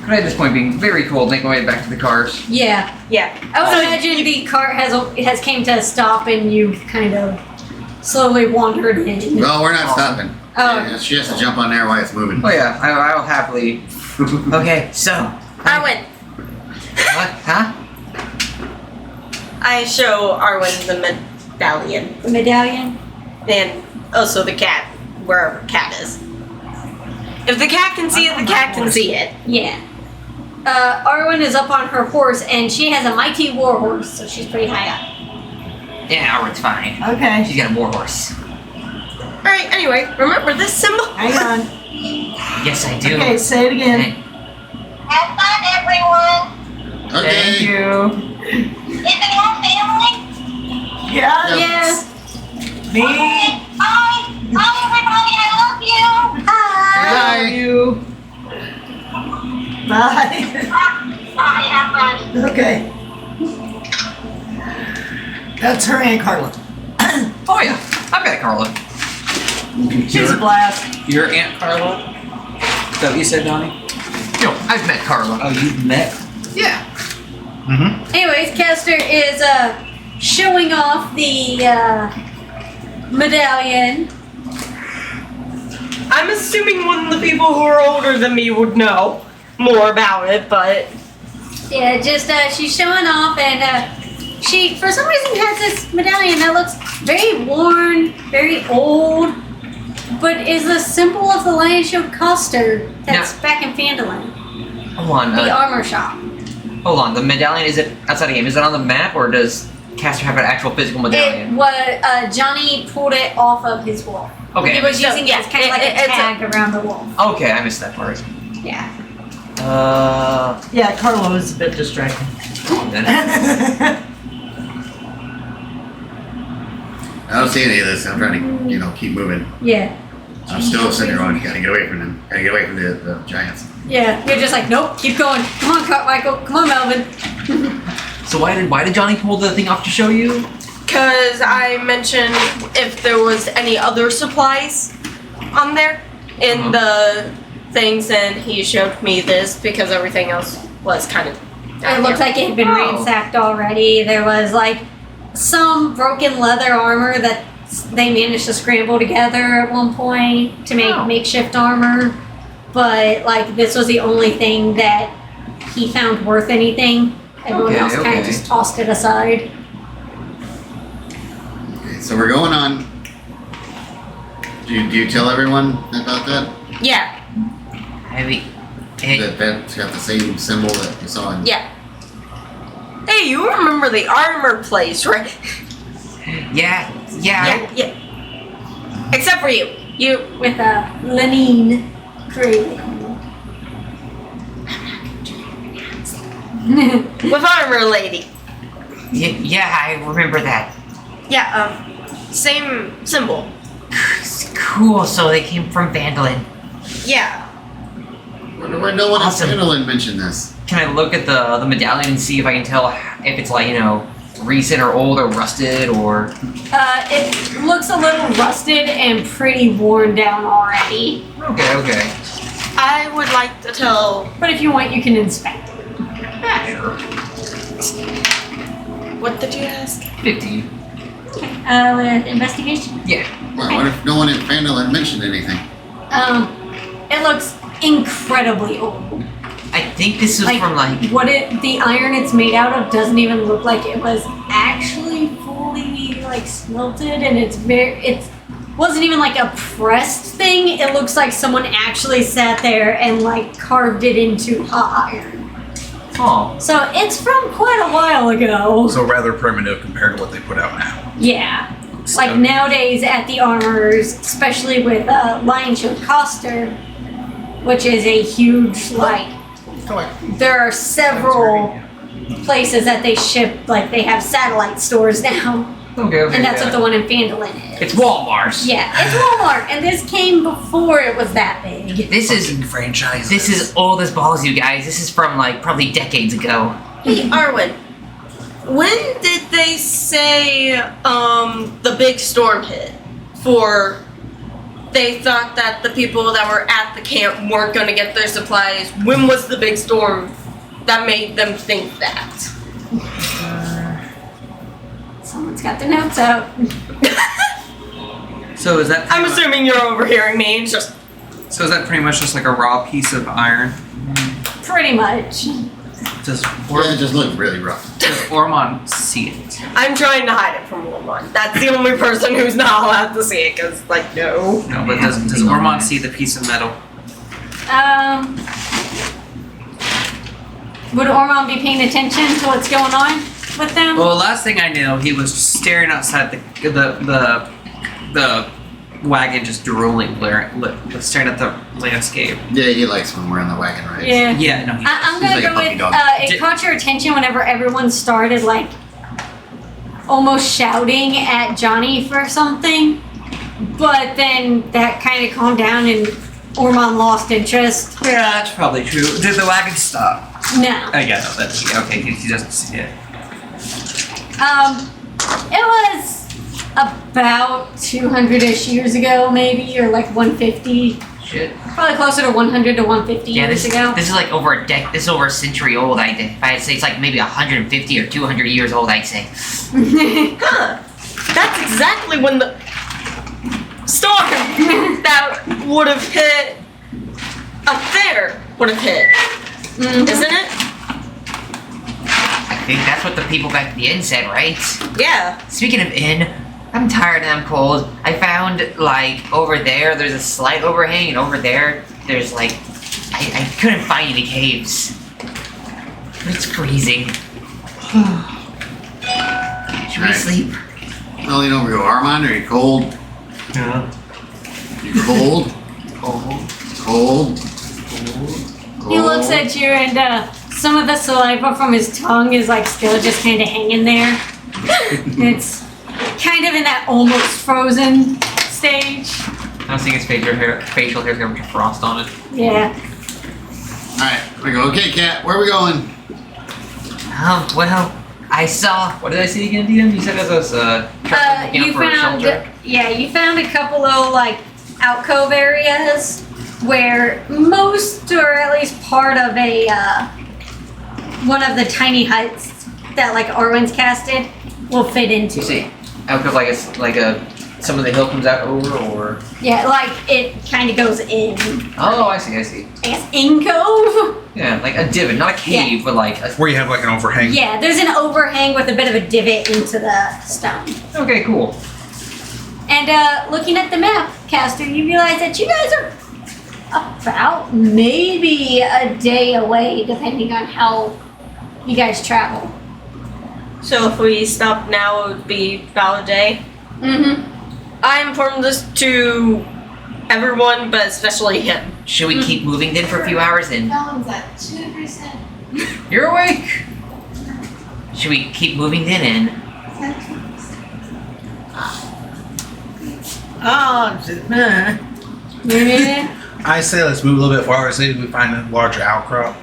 could I at this point being very cold, make my way back to the cars? Yeah. Yeah. I would imagine the cart has came to a stop and you've kind of slowly wandered in. Well, we're not stopping. Oh. Yeah, she has to jump on there while it's moving. Oh yeah, I'll happily. Okay, so Arwen. what? Huh? I show Arwen the medallion. The medallion? And also the cat, wherever cat is. If the cat can see it, the cat can see it. Yeah. Arwen is up on her horse and she has a mighty war horse, so she's pretty high up. Yeah, Arwen's fine. Okay. She's got a war horse. Alright, anyway, remember this symbol? Hang on. Yes, I do. Okay, say it again. Hey, Have fun, everyone. Okay. Thank you. Is it your family? Yeah. Yeah. Me. Okay. Bye. Bye, everybody. I love you. I love you. Bye. Bye. Have fun. Okay. That's her Aunt Carla. Oh yeah, I've met Carla. She's a blast. Your Aunt Carla? Is that what you said, Donnie? No, I've met Carla. Oh, you've met? Yeah. Mm-hmm. Anyways, Castor is showing off the medallion. I'm assuming one of the people who are older than me would know more about it, but Yeah, just she's showing off, and she for some reason has this medallion that looks very worn, very old, but is a symbol of the Lion Shield Coster that's back in Phandalin, Hold on. the armor shop. Hold on. The medallion, is it outside the game? Is it on the map, or does Castor have an actual physical It medallion? was Johnny pulled it off of his wall. Okay. He was So, using it yeah, as kind of like a it's a- tag around the wall. Okay, I missed that part. Yeah. Yeah, Carla was a bit distracting. Then. I don't see any of this. I'm trying to, keep moving. Yeah. I'm still sitting there on, gotta get away from them. Gotta get away from the giants. Yeah. You're just like, nope, keep going. Come on, Michael. Come on, Melvin. So why did Johnny pull the thing off to show you? because I mentioned if there was any other supplies on there in the things, and he showed me this because everything else was kind of. It looked like it had been ransacked already. There was like some broken leather armor that they managed to scramble together at one point to make makeshift armor. But like this was the only thing that he found worth anything. Everyone else kind of just tossed it aside. Okay, so we're going on. Do you tell everyone about that? Yeah. That's got the same symbol that we saw in. Yeah. Hey, you remember the armor place, right? Yeah. Yeah. Except for you. You. With a Lenine craving. With armor lady. Yeah, I remember that. Yeah, same symbol. Cool, so they came from Vandalin. Yeah. Where no one Awesome. in Finland mentioned this. Can I look at the medallion and see if I can tell if it's like, recent or old or rusted or... It looks a little rusted and pretty worn down already. Okay. I would like to tell. But if you want, you can inspect it. Yeah, sure. What did you ask? 15. With investigation? Yeah. Well, what if no one in Finland mentioned anything? It looks incredibly old. I think this is from the iron it's made out of doesn't even look like it was actually fully smelted, and it wasn't even like a pressed thing. It looks like someone actually sat there and carved it into hot iron. Oh. So it's from quite a while ago. So rather primitive compared to what they put out now. Yeah. Nowadays at the armorers, especially with Lion Shield Coster, which is a huge there are several places that they ship, they have satellite stores now. Okay. And that's what the one in Phandalin is. It's Walmart's. Yeah, it's Walmart, and this came before it was that big. This is franchise. This is old as balls, you guys. This is from probably decades ago. Hey, Arwen. When did they say the big storm hit? They thought that the people that were at the camp weren't going to get their supplies. When was the big storm that made them think that? Someone's got the notes out. So is that? I'm assuming you're overhearing me. Just So is that pretty much just like a raw piece of iron? Pretty much. Does It just looked really rough. Ormond see it? I'm trying to hide it from Wilmot. That's the only person who's not allowed to see it, because, no. No, but does Ormond see the piece of metal? Would Ormond be paying attention to what's going on with them? Well, the last thing I knew, he was staring outside the wagon just drooling, staring at the landscape. Yeah, he likes when we're in the wagon, right? Yeah. Yeah, no, I'm He's gonna like a go puppy with dog. it Did- caught your attention whenever everyone started like almost shouting at Johnny for something, but then that kind of calmed down and Ormond lost interest. Yeah, that's probably true. Did the wagon stop? No. Oh yeah, no, that's okay. He doesn't see it. It was about 200-ish years ago, maybe, or like 150. Shit. Probably closer to 100 to 150 Yeah, years this ago. is like over a this is over a century old. If I'd say it's like maybe 150 or 200 years old, I'd say. Huh. That's exactly when the storm that would have hit up there would have hit. Isn't it? I think that's what the people back at the inn said, right? Yeah. Speaking of inn, I'm tired and I'm cold. I found like over there there's a slight overhang, and over there there's like I couldn't find any caves. It's freezing. Should we Right. sleep? Well, you know, we go, Armand, are you cold? Yeah. You cold? Cold? He looks at you and some of the saliva from his tongue is like still just kind of hanging there. It's kind of in that almost frozen stage. I was thinking his facial hair's got a bunch of frost on it. Yeah. Alright, we go, okay, Cat, where are we going? Well, I saw. What did I see again, DM? You said it was looking You for a found, shelter. yeah, you found a couple of like alcove areas where most, or at least part of a one of the tiny huts that like Orwin's casted will fit into You see, it. alcove like a some of the hill comes out over, or Yeah, like it kind of goes in. oh, I see. I guess in cove. Yeah, like a divot, not a cave, but like a. Where you have like an overhang. Yeah, there's an overhang with a bit of a divot into the stone. Okay, cool. And looking at the map, Caster, you realize that you guys are about maybe a day away, depending on how you guys travel. So if we stop now, it would be about a day. Mm-hmm. I informed this to everyone, but especially him. Should we keep moving then for a few hours then? Volume's at 2%. You're awake. Should we keep moving then and I say let's move a little bit farther, see if we find a larger outcrop.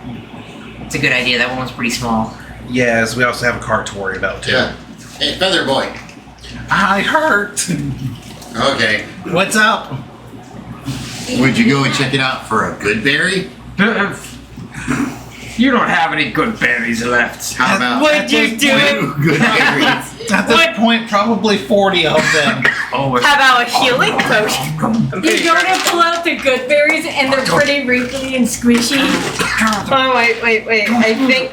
it's a good idea. That one was pretty small. Yes, we also have a cart to worry about too. Yeah. Hey, Feather Boy. I hurt. Okay. What's up? Would you go and check it out for a good berry? You don't have any good berries left. How about What'd you do? two good berries? At this point, probably 40 of them. Oh, How about a healing potion? You go to pull out the good berries, and they're pretty wrinkly and squishy. Oh, wait. I think.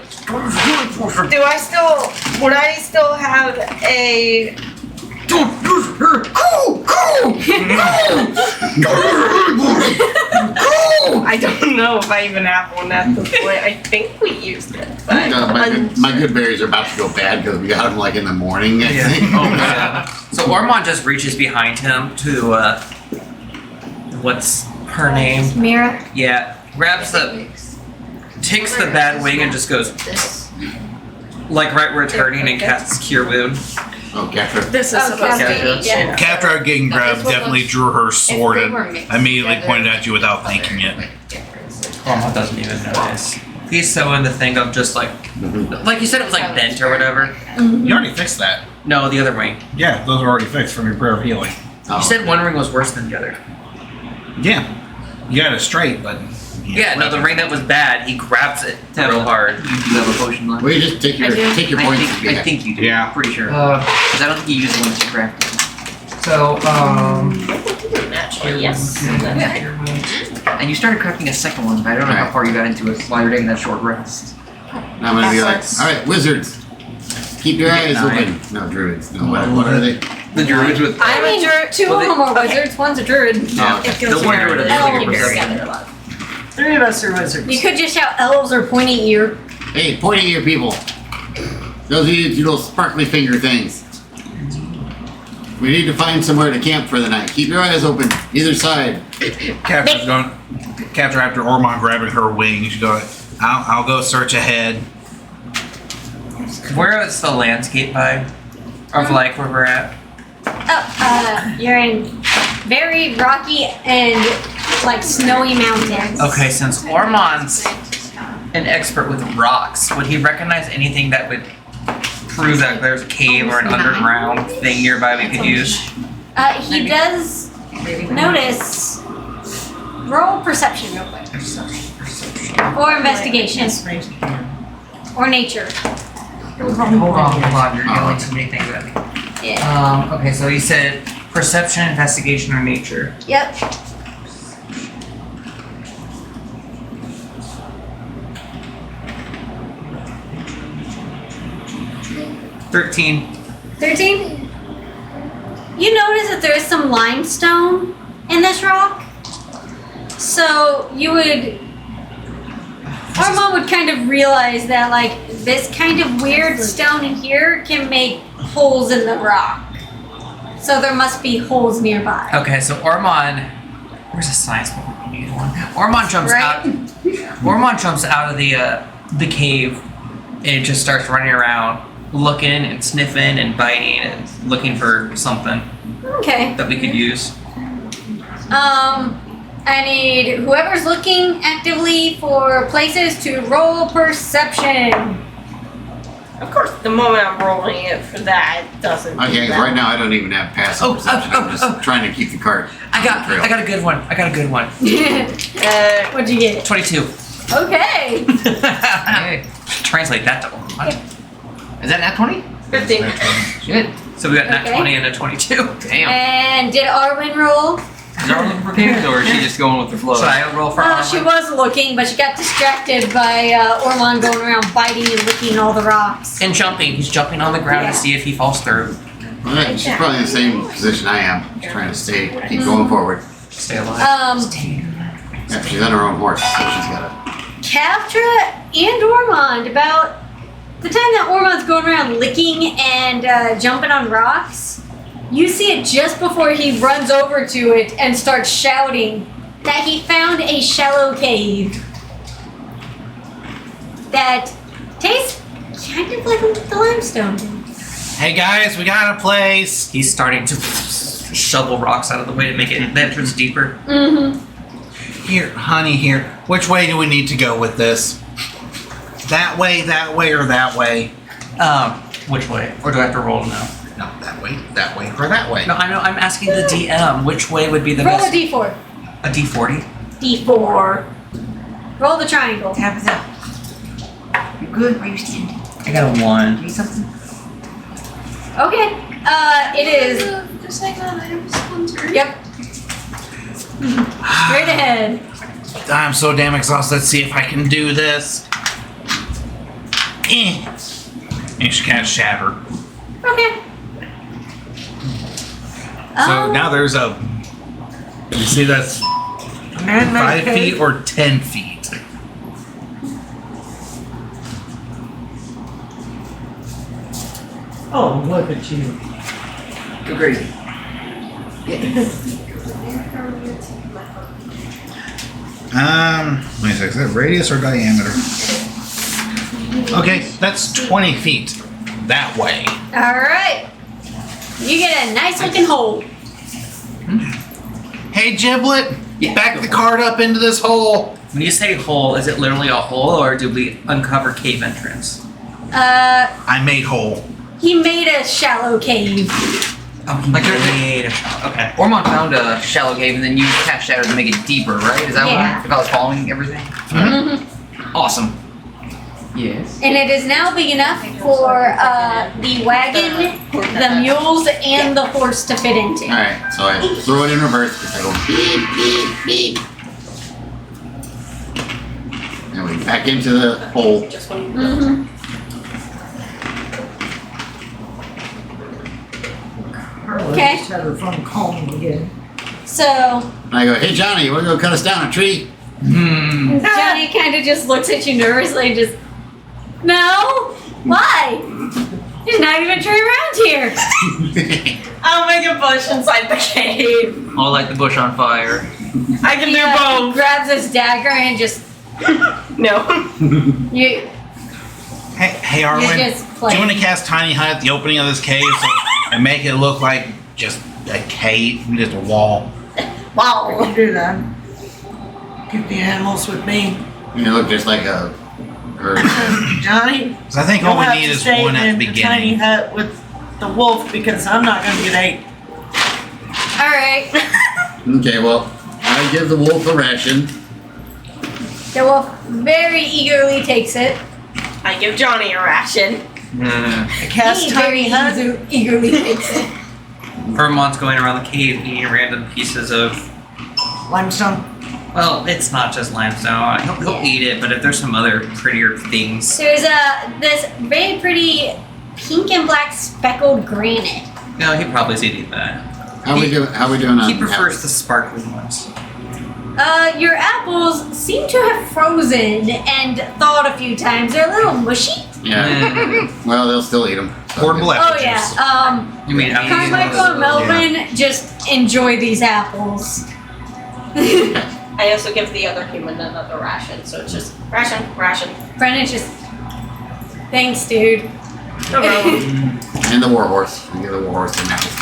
Would I still have a. I don't know if I even have one at this point. I think we used it. But My good berries are about to go bad because we got them like in the morning, I think. Oh yeah. So Ormond just reaches behind him to what's her name? Mira. Yeah. Grabs takes the bad wing and just goes like right where it's hurting and casts Cure Wound. Oh, Gaffer. this is supposed to be. Yeah. After getting grabbed, definitely drew her sword they and were mixed immediately together, pointed at you without thinking it. Ormond doesn't even notice. He's so in the thing of just like you said it was like bent or whatever. You already fixed that. No, the other wing. Yeah, those are already fixed from your prayer of healing. Oh. You said one ring was worse than the other. Yeah. You got it straight, but. Yeah, no, the ring that was bad, he grabs it real hard. You do have a potion left. Well, you just take your points. I think you do. Yeah. Pretty sure. Uh, Because I don't think you used the one that you grabbed. so, Actually, yes. And you started crafting a second one, but I don't know how Right. far you got into it while you're taking that short rest. Now I'm gonna be like, all right, wizards, keep your eyes open. No, druids. No, what are they? The druids with I'm a druid. Two of them are wizards. One's a druid. Oh, okay. the one druid is Oh, really good okay. perception. 3 of us are wizards. You could just shout elves or pointy ear. Hey, pointy ear people. Those of you with little sparkly finger things. We need to find somewhere to camp for the night. Keep your eyes open, either side. Capture's going. Capture after Ormond grabbing her wing. She's going. I'll go search ahead. Where is the landscape vibe of like where we're at? Oh, you're in very rocky and like snowy mountains. Okay, since Ormond's an expert with rocks, would he recognize anything that would prove that there's a cave or an underground thing nearby we could use? He does notice. Roll perception real quick. Or investigation. Or nature. Hold on. You're yelling too many things at me. Yeah. Okay, so you said perception, investigation, or nature. Yep. $13. 13? You notice that there is some limestone in this rock. So you would... Armand would kind of realize that like this kind of weird stone in here can make holes in the rock. So there must be holes nearby. Okay, so Ormond, where's the science book? We need one. Ormond jumps Right? out. Ormond jumps out of the cave and just starts running around, looking and sniffing and biting and looking for something Okay. that we could use. I need whoever's looking actively for places to roll perception. Of course, the moment I'm rolling it for that, it doesn't. do Okay, 'cause that. right now I don't even have passive perception. I'm just trying to keep the cart. I got a good one. What'd you get? 22. Okay. Hey, Translate that to Ormond. is that nat 20? 15. Shit. So we got nat Okay. 20 and a 22. Damn. And did Arwen roll? Is Zara looking for caves, or is she just going with the flow? Should I roll for Ormond? She was looking, but she got distracted by Ormond going around biting and licking all the rocks. And jumping. He's jumping on the ground Yeah. to see if he falls through. Alright, she's probably in the same position I am. Just trying to keep going forward. Stay alive. Yeah, she's on her own horse, so she's got to. Kaftra and Ormond, about the time that Ormond's going around licking and jumping on rocks, you see it just before he runs over to it and starts shouting that he found a shallow cave that tastes kind of like the limestone. Hey guys, we got a place. He's starting to shovel rocks out of the way to make it the entrance deeper. Mm-hmm. Here, honey, here. Which way do we need to go with this? That way, or that way? Which way? Or do I have to roll now? No, that way, or that way. No, I know. I'm asking the DM which way would be the Roll best. a d4. A D40. D4. Roll the triangle. Tabitha, you good? Are you standing? I got a 1. Need something? Okay. It is. Just like that, I have a sponsor. Yep. Straight ahead. I'm so damn exhausted. Let's see if I can do this. And she kind of shattered. Okay. So now there's a. You see that's 5 feet or 10 feet. Oh, look at you. Go crazy. Wait a second, is that radius or diameter? Okay, that's 20 feet. That way. All right. You get a nice looking hole. Hey, Giblet, Yeah, back go the for cart up into this hole. When you say hole, is it literally a hole, or do we uncover cave entrance? I made hole. He made a shallow cave. Oh, he Like made a okay. Ormond found a shallow cave, and then you cast shadow to make it deeper, right? Is that Yeah. what? If I was following everything. Mm-hmm. Awesome. Yes. And it is now big enough for the wagon, the mules, and the horse to fit into. Alright, so I throw it in reverse because I go beep, beep, beep. And we back into the hole. Mm-hmm. Carla Okay. just had her phone calling again. So And I go, hey Johnny, you want to go cut us down a tree? Johnny kind of just looks at you nervously and just, no? Why? There's not even a tree around here. I'll make a bush inside the cave. I'll light the bush on fire. I can He do both. grabs his dagger and just No. you Hey, Arwen. just Do play. you want to cast Tiny Hut at the opening of this cave and make it look like just a cave, just a wall? I Wow. can do that. Keep the animals with me. You look just like a herd. Johnny, 'Cause I think you'll all we have need to is stay one at in the the tiny beginning. hut with the wolf because I'm not going to get ate. Alright. Okay, well, I give the wolf a ration. The wolf very eagerly takes it. I give Johnny a ration. Mm. I cast He tiny very hut. eagerly takes it. Vermont's going around the cave eating random pieces of. Limestone. Well, it's not just limestone. He'll eat it, but if there's some other prettier things. There's this very pretty pink and black speckled granite. No, he probably's eating that. How we doing on He prefers apples? the sparkling ones. Your apples seem to have frozen and thawed a few times. They're a little mushy. Yeah. Mm. Well, they'll still eat them. Portable Oh apple juice. yeah. You mean Carmichael and Melvin just enjoy these apples. I also give the other human another ration, so it's just ration. Brennan just, thanks, dude. No problem. And the warhorse. We give the warhorse some apples.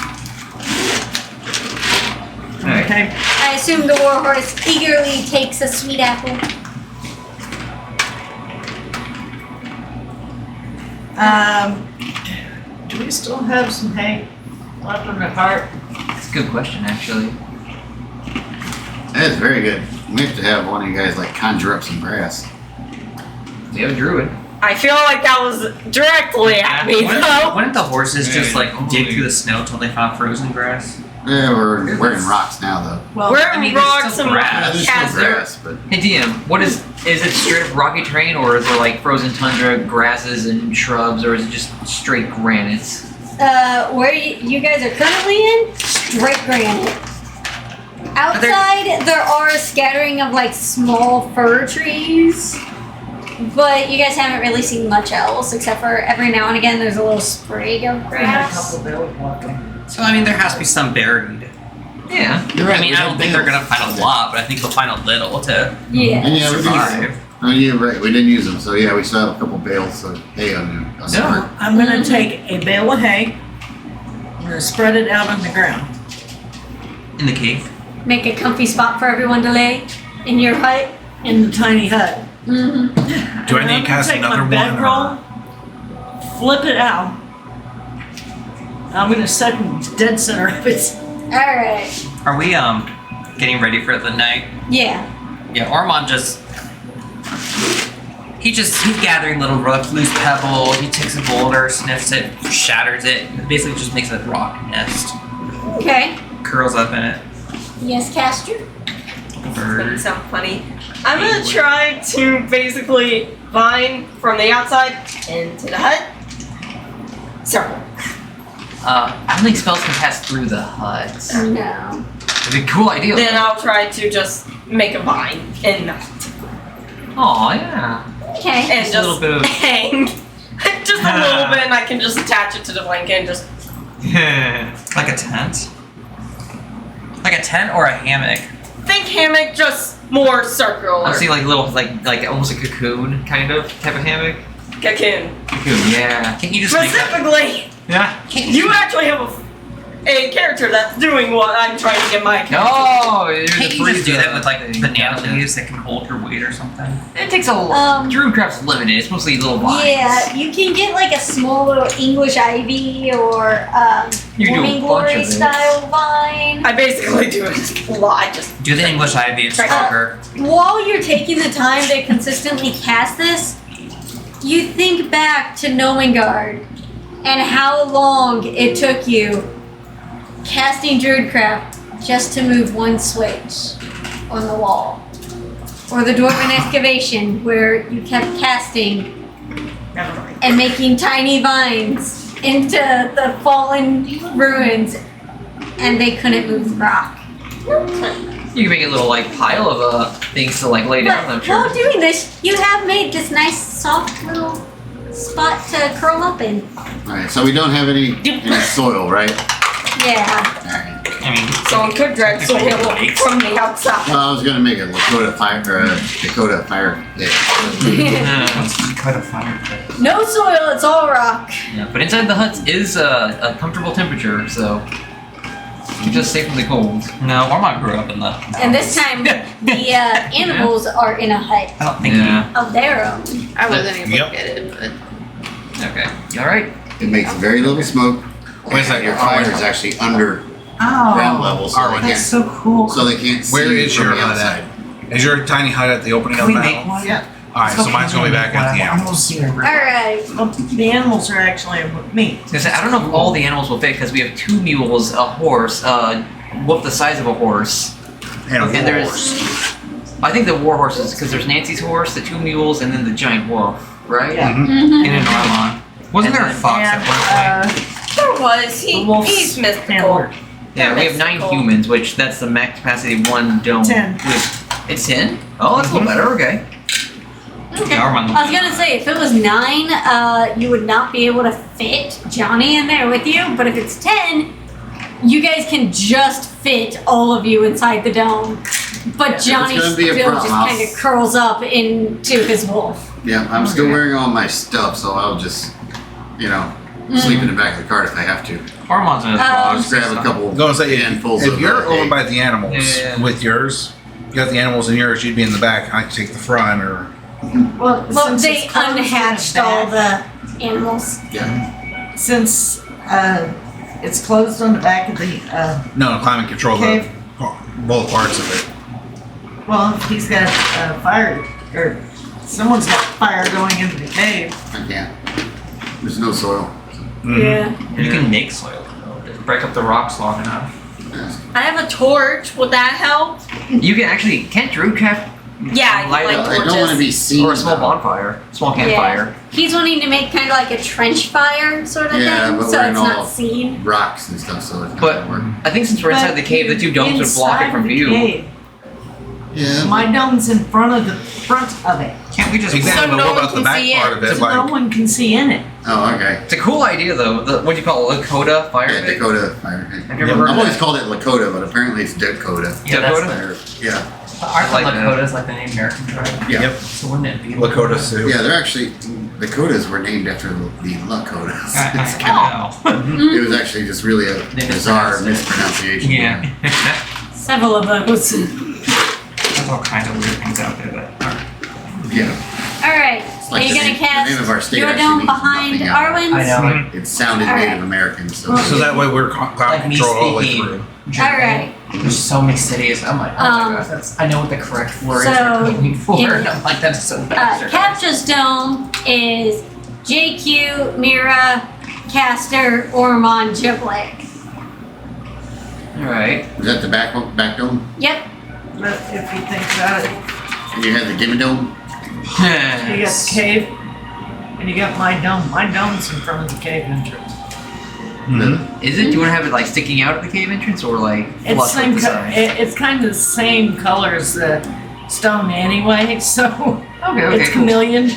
Okay. I assume the warhorse eagerly takes a sweet apple. Do we still have some hay left in the cart? That's a good question, actually. That is very good. We have to have one of you guys like conjure up some grass. We have a druid. I feel like that was directly at me, though. Wouldn't the horses just like dig Holy. through the snow till they found frozen grass? Yeah, we're in rocks now though. Well, We're I mean, in there's rocks still and grass. There's still caster. grass, but Hey DM, what is it straight up rocky terrain, or is there like frozen tundra, grasses and shrubs, or is it just straight granites? Where you guys are currently in, straight granite. Outside, there are a scattering of like small fir trees, but you guys haven't really seen much else except for every now and again there's a little sprig of we had a grass. couple bills walking. So I mean, there has to be some buried. Yeah. you're right. I mean, we I have don't think they're bales. gonna find a lot, but I think they'll find a little to Yeah. And yeah, we survive. didn't. Oh, yeah, right. We didn't use them, so yeah, we still have a couple bales of hay on the No. I'm going to take a bale of hay. I'm going to spread it out on the ground. in the cave. Make a comfy spot for everyone to lay in your hut. In the tiny hut. Mm-hmm. Do I And need I'm to gonna cast take another my one? bedroll, flip it out. I'm gonna set in dead center of it. Alright. Are we getting ready for the night? Yeah. Yeah, Ormond he's gathering little loose pebbles. He takes a boulder, sniffs it, shatters it, and basically just makes a rock nest. Okay. Curls up in it. Yes, Caster? It's gonna sound funny. I'm gonna try to basically vine from the outside into the hut. Circle. I don't think spells can pass through the hut. No. It'd be a cool idea. Then I'll try to just make a vine in the hut. Aw, yeah. Okay. And Just just a little bit of- hang. Just a little bit, and I can just attach it to the blanket and just. Like a tent? Like a tent or a hammock? Think hammock, just more circular. I'm seeing like little, like almost a cocoon kind of type of hammock. Cocoon. Cocoon, yeah. Can't you just make that? Specifically, Yeah. you actually have a character that's doing what I'm trying to get my character. No, Can't you just do that with like banana leaves that can hold your weight or something? It takes a lot. Druidcraft's limited. It's mostly little vines. Yeah, you can get like a small little English ivy or You can do a morning bunch glory of it. style vine. I basically do it a lot. I just Do the English ivy, it's stronger. While you're taking the time to consistently cast this, you think back to Nomengard and how long it took you casting Druidcraft just to move one switch on the wall. Or the Dwarven Excavation where you kept casting never mind. and making tiny vines into the fallen ruins and they couldn't move the rock. You can make a little like pile of things to like lay down. I'm But sure. while doing this, you have made this nice soft little spot to curl up in. Alright, so we don't have any soil, right? Yeah. Alright. I mean, Someone could drag soil from the outside. Well, I was gonna make a Lakota fire, or a Dakota fire pit. Cut a fire pit. No soil, it's all rock. Yeah, but inside the hut is a comfortable temperature, so keeps us safe from the cold. no, Ormond grew up in the. And this time, the animals are in a hut I don't think of their own. I wasn't able Yep. to get it, but Okay. All right. It makes very little smoke. What is that? Your fire is actually under Oh, ground level, so they that's can't, so cool. so they can't see Where is from your the hut outside. at? Is your tiny hut at the opening Can of we the make battle? one? Yeah. Alright, so mine's gonna be back at the animals. Alright. Well, the animals are actually with me. I don't know if all the animals will fit because we have 2 mules, a horse, whoop the size of a horse, And a and there's. horse. I think the war horses because there's Nancy's horse, the 2 mules, and then the giant wolf, right? Yeah. And an Ormond. Wasn't there a And fox And, at one point? There was. The wolf's He's mystical. handler. Yeah, we have 9 Cool. humans, which that's the max capacity of 1 dome. 10. It's 10? Oh, that's a little better. Okay. Okay. Yeah, Ormond I was gonna say, if it was 9, you would not be able to fit Johnny in there with you, but if it's 10, you guys can just fit all of you inside the dome. But Johnny gonna be a still just problem. kind of curls up into his wolf. Yeah, I'm still wearing all my stuff, so I'll just, sleep in the back of the cart if I have to. Ormond's in his I'll box. just grab a couple I'm gonna say, handfuls if of you're over hay. by the animals Yeah. with yours, you got the animals in yours, you'd be in the back. I can take the front, or Well, Well, since they it's closed in the unhatched all back- the animals. Yeah. Since it's closed on the back of the, no, climate control Cave. both parts of it. well, if he's got fire, or someone's got fire going into the cave. I can't. There's no soil. Yeah. You can make soil. Just break up the rocks long enough. I have a torch. Would that help? You can actually, can't Drew have Yeah, I light like up I don't want to torches. be seen. or a small though. bonfire, small campfire? He's wanting to make kind of like a trench fire sort of Yeah, thing, but so we're in it's all- not seen. Rocks and stuff, so it's not But gonna work. I think since we're inside the cave, the 2 domes would block it Inside from the view. cave. Yeah. My dome's in front of it. Can't we just Exactly, So but no what one about the can back see part it. of it? So no Like, one can see in it. Oh, okay. It's a cool idea though. What do you call it? Lakota fire Yeah, pit? Dakota fire. Have you ever heard I've of always that? called it Lakota, but apparently it's Dakota. Yeah, that's Dakota? Yeah. Aren't like the that. Lakotas like the Native American tribe? Yeah. Yep. So wouldn't it be Lakota Sioux. Yeah, they're actually Dakotas were named after the Lakotas. It's I kind know. it was actually just really a They bizarre mispronounced mispronunciation. Yeah. Several of those. There's all kinds of weird things out there, but alright. Yeah. Alright, like are you the gonna name- the name of our cast state your actually dome means behind nothing else. Arwen's? I know. It sounded All right. Native American, so So that way we're climate Like me control all the way speaking through. German. Alright. There's so many cities. I'm like, oh Um, my gosh, that's, I know what the correct word so, is they're looking for. in- And I'm like, that's so bad. Captcha's dome is JQ, Mira, Caster, Ormond, Giblet. Alright. is that the back dome? Yep. But if you think about it, And you had the Gimme dome? you got the cave, and you got my dome. My dome's in front of the cave entrance. Is it? Do you want to have it like sticking out at the cave entrance or like It's flush same. with the side? It's kind of the same color as the stone anyway, so Okay, it's cool. chameleon.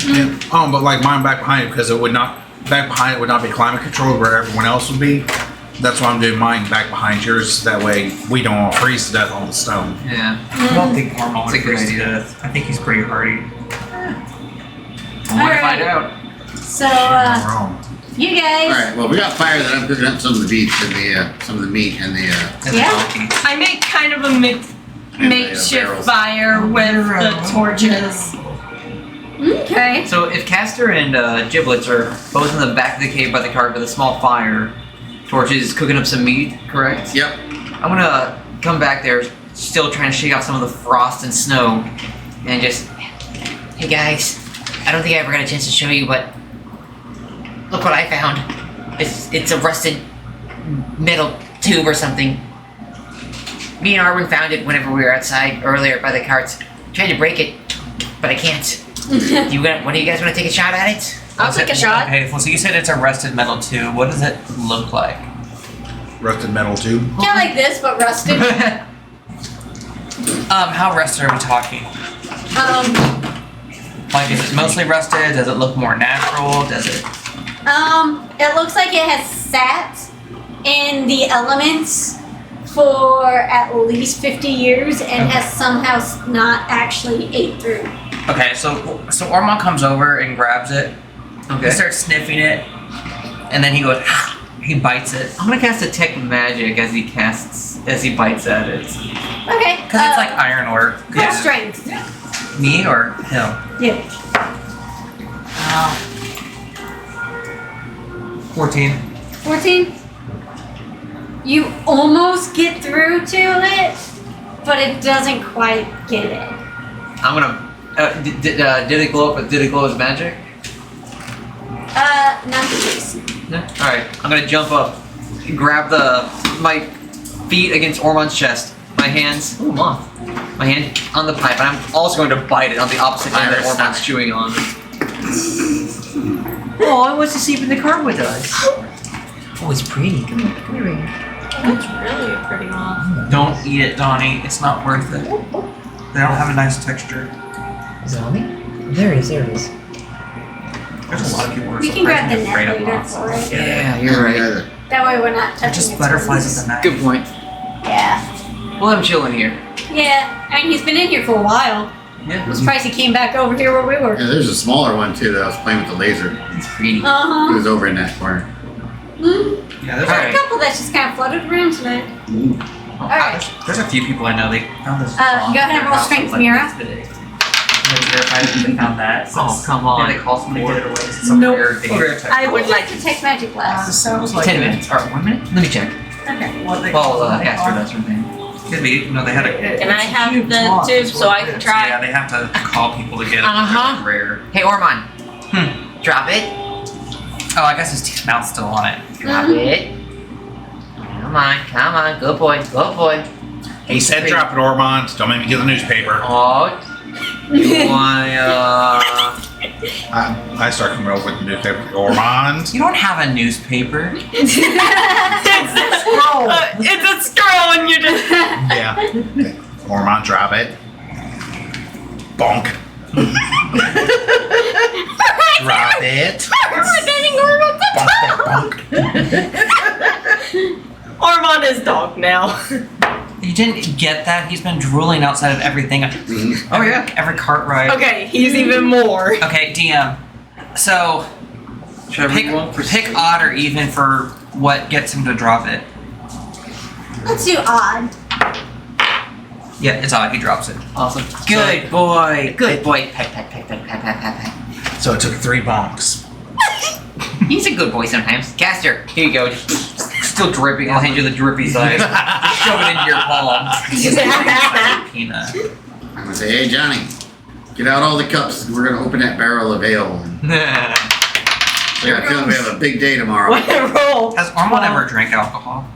Yeah. But like mine back behind it, because it would not back behind it would not be climate controlled where everyone else would be. That's why I'm doing mine back behind yours. That way we don't all freeze to death on the stone. Yeah. I don't think Ormond It's a would good freeze to idea. death. I think he's pretty hardy. I want to find Alright. out. So, Wrong. you guys. Alright, well we got fire that I'm cooking up some of the beef and some of the meat and the Yeah. I make kind of a and the, makeshift barrels. fire with the torches. Okay. So if Castor and Giblets are both in the back of the cave by the cart with a small fire, torches cooking up some meat, correct? Yep. I'm gonna come back there, still trying to shake off some of the frost and snow, and just, hey guys, I don't think I ever got a chance to show you, but look what I found. It's a rusted metal tube or something. Me and Arwen found it whenever we were outside earlier by the carts. Tried to break it, but I can't. One of you guys want to take a shot at it? I'll take a shot. Okay, well, so you said it's a rusted metal tube. What does it look like? Rusted metal tube. Kind of like this, but rusted. How rusted are we talking? Like, is it mostly rusted? Does it look more natural? Does it? It looks like it has sat in the elements for at least 50 years and has somehow not actually ate through. Okay, so Ormond comes over and grabs it. He Okay. starts sniffing it, and then he goes. He bites it. I'm gonna cast Detect Magic as he bites at it. Okay. Because it's like ironwork. Full strength. Me or him? Yeah. 14. 14. You almost get through to it, but it doesn't quite get it. I'm gonna. Did it glow up? Did it glow as magic? Not the case. No. All right. I'm gonna jump up, grab my feet against Ormond's chest, my hands. Ooh, moth. My hand on the pipe, and I'm also going to bite it on the opposite hand that Ormond's chewing on. Oh, I wants to sleep in the car with us. Oh, it's pretty. Come here. That's really a pretty moth. Don't eat it, Donnie. It's not worth it. They don't have a nice texture. Zombie? There it is. There's a lot of people who are We can grab the surprisingly afraid net of later moths. for it. Yeah, you're right. Either. That way we're not touching They're just its butterflies wings. at the night. Good point. Yeah. Well, I'm chilling here. Yeah. I mean, he's been in here for a while. Yeah. I'm surprised he came back over here where we were. Yeah, there's a smaller one too that I was playing with the laser. It's pretty. It Uh-huh. was over in that corner. Mm. Yeah, there's, There's Alright. a couple that just kind of floated around tonight. Alright. there's a few people I know. They found this. Go ahead and roll strength, Mira. They're terrified that they found that. Oh, come on. They call somebody did it away. It's some Nope. rare thing. I would like to take magic class. So it was like 10 minutes. Or 1 minute? Let me check. Okay. What they Well, call it. Casper does her thing. Could be. You know, they had a. And I have the tube, so I can try. Yeah, they have to call people to get it. Uh-huh. They're rare. Hey, Ormond. Drop it. Oh, I guess his mouth's still on it. Drop it. Come on. Good boy. He said drop it, Ormond. Don't make me get the newspaper. Oh. You want, I start coming over with the newspaper. Ormond. You don't have a newspaper. It's a scroll and you just. Yeah. Okay. Ormond, drop it. Bonk. Drop it. Bonk. Ormond is dog now. You didn't get that? He's been drooling outside of everything. Oh, yeah. Every cart ride. Okay, he's even more. Okay, DM. So, Should I roll one for pick odd or even for what gets him to drop it. Let's do odd. Yeah, it's odd. He drops it. Awesome. Good boy. Pat. So it took 3 bonks. He's a good boy sometimes. Caster, here you go. Still dripping. I'll hand you the drippy side. Shove it into your palm. Peanut. I'm gonna say, hey Johnny, get out all the cups. We're gonna open that barrel of ale. I got a feeling we have a big day tomorrow. Roll. Has Ormond ever drank alcohol?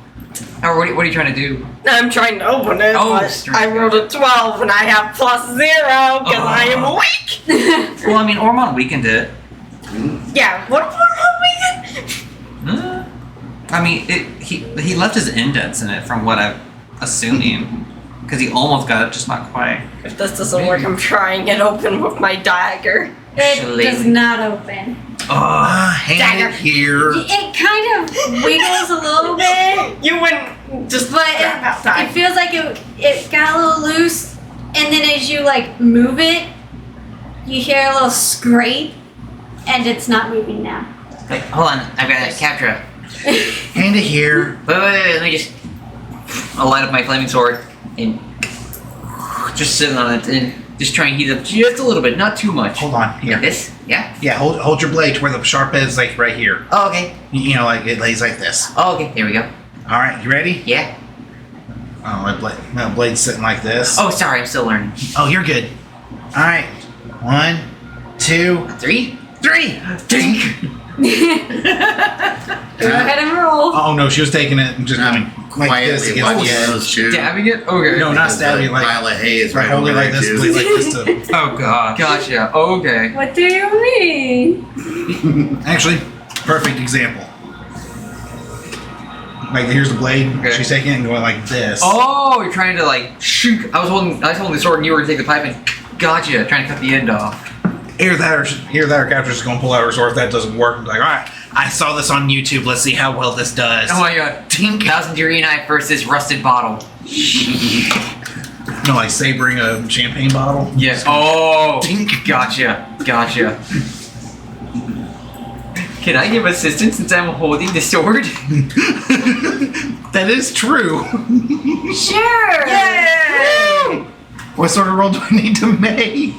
Or what are you trying to do? I'm trying to open it, Oh, but straight I rolled a 12 and I have +0 because I am weak. Well, I mean, Ormond weakened it. Yeah, what if Ormond weakened? I mean, he left his indents in it from what I'm assuming. Because he almost got it, just not quite. If this doesn't work, I'm trying it open with my dagger. It does not open. Hand it here. It kind of wiggles a little bit, You wouldn't just but crap it outside. feels like it got a little loose. And then as you like move it, you hear a little scrape, and it's not moving now. Wait, hold on. I've got to capture it. Hand it here. Wait. Let me just. I'll light up my flaming sword and just sit on it and just try and heat it up just a little bit, not too much. Hold on. Like Here. this? Yeah? Yeah, hold your blade to where the sharp is, like right here. Oh, okay. You know, like it lays like this. Oh, okay. Here we go. All right, you ready? Yeah. Oh, my blade's sitting like this. Oh, sorry. I'm still learning. Oh, you're good. All right. 1, 2, 3. 3. Dink. Go ahead and roll. Oh no, she was taking it and just going like this Quietly against watching the edge. those two. Dabbing it? Okay. No, not stabbing. A Like pile of hay is right, right hold over it like there this, too. blade like this to. Oh, God. Gotcha. Okay. What do you mean? Actually, perfect example. Like here's the blade. Okay. She's taking it and going like this. Oh, you're trying to like shoot. I was holding the sword and you were to take the pipe and gotcha. Trying to cut the end off. Either that or Capture's just gonna pull out her sword. If that doesn't work, I'm like, all right, I saw this on YouTube. Let's see how well this does. Oh my god. Tink. 1,000 degree knife versus rusted bottle. No, like sabering a champagne bottle. Yes. Oh. Tink. Gotcha. Can I give assistance since I'm holding the sword? That is true. Sure. Yay! What sort of roll do I need to make?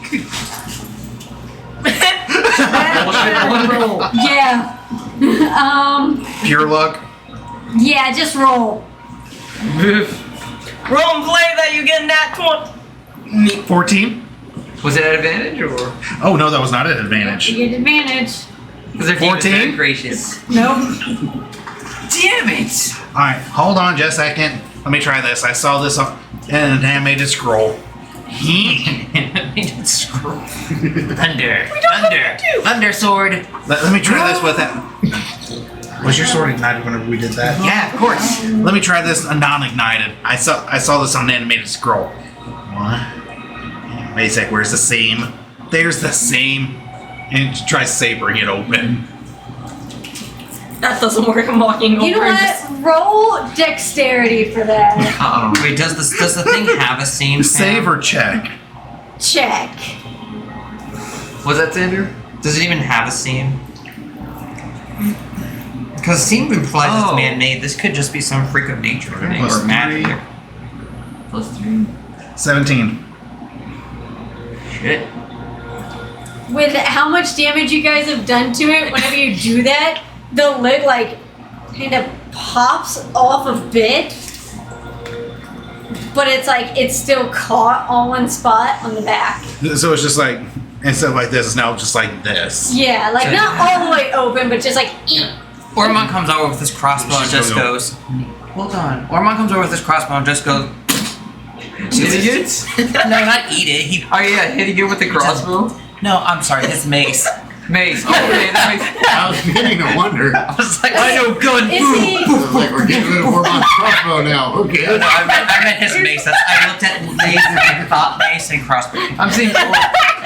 Yeah. Pure luck. Yeah, just roll. Roll and play that you get that 20. 14. Was it at advantage or? Oh no, that was not an advantage. You get advantage. Was there 14? Gracious. Nope. Damn it! All right, hold on just a second. Let me try this. I saw this on an animated scroll. Animated scroll. Thunder sword. Let me try this with that. Was your sword ignited whenever we did that? Yeah, of course. Let me try this non-ignited. I saw this on an animated scroll. What? Wait a sec. Where's the seam? There's the seam. And try sabering it open. That doesn't work. I'm walking over. You know and what? just- Roll dexterity for that. Uh-oh. Wait, does the thing have a seam? Save or check? Check. Was that Xander? Does it even have a seam? Because seam implies Oh. it's man-made. This could just be some freak of nature thing Plus or magic. 3. +3. 17. Shit. With how much damage you guys have done to it, whenever you do that, the lid like kind of pops off a bit, but it's still caught on one spot on the back. So it's just like, instead of like this, it's now just like this. Yeah, like not all the way open, but just like eat. Ormond comes over with his crossbow and just goes, hold on. Ormond comes over with his crossbow and just goes, Idiots? no, not eat it. He, Oh yeah, hitting you with the crossbow? no, I'm sorry, his mace. Mace. Oh, okay, that makes. I was beginning to wonder. I was like, I know, gun. Is he? I was like, we're getting rid of Ormon's crossbow now. Okay. No, I meant his mace. I looked at mace and thought mace and crossbow. I'm seeing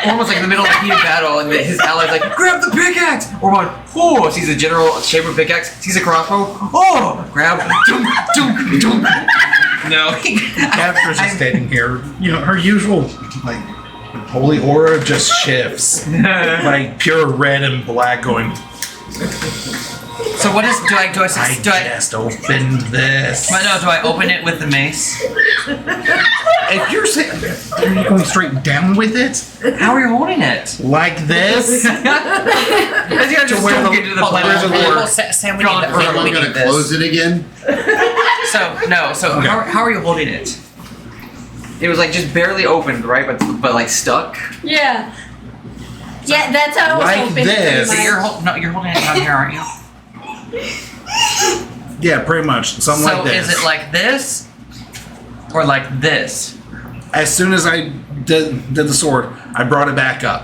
almost like in the middle of a heated battle, and his allies like, grab the pickaxe! Ormond, oh, sees a general shape of pickaxe, sees a crossbow, oh, grab, dunk, dunk, dunk. No. Capture's just standing here. You know, her usual, like, holy aura just shifts. Like, pure red and black going, So what is, do I I just opened this. But no, do I open it with the mace? If you're saying, are you going straight down with it? How are you holding it? Like this? As you guys just where don't the- get into the where's plan. the door? Sam, we John, need Or am I we gonna need this. close it again? So how are you holding it? It was like just barely opened, right? But like stuck. Yeah. Yeah, that's how it was Like open. this. pretty So much. you're holding it down here, aren't you? Yeah, pretty much. Something So like this. is it like this? Or like this? As soon as I did the sword, I brought it back up.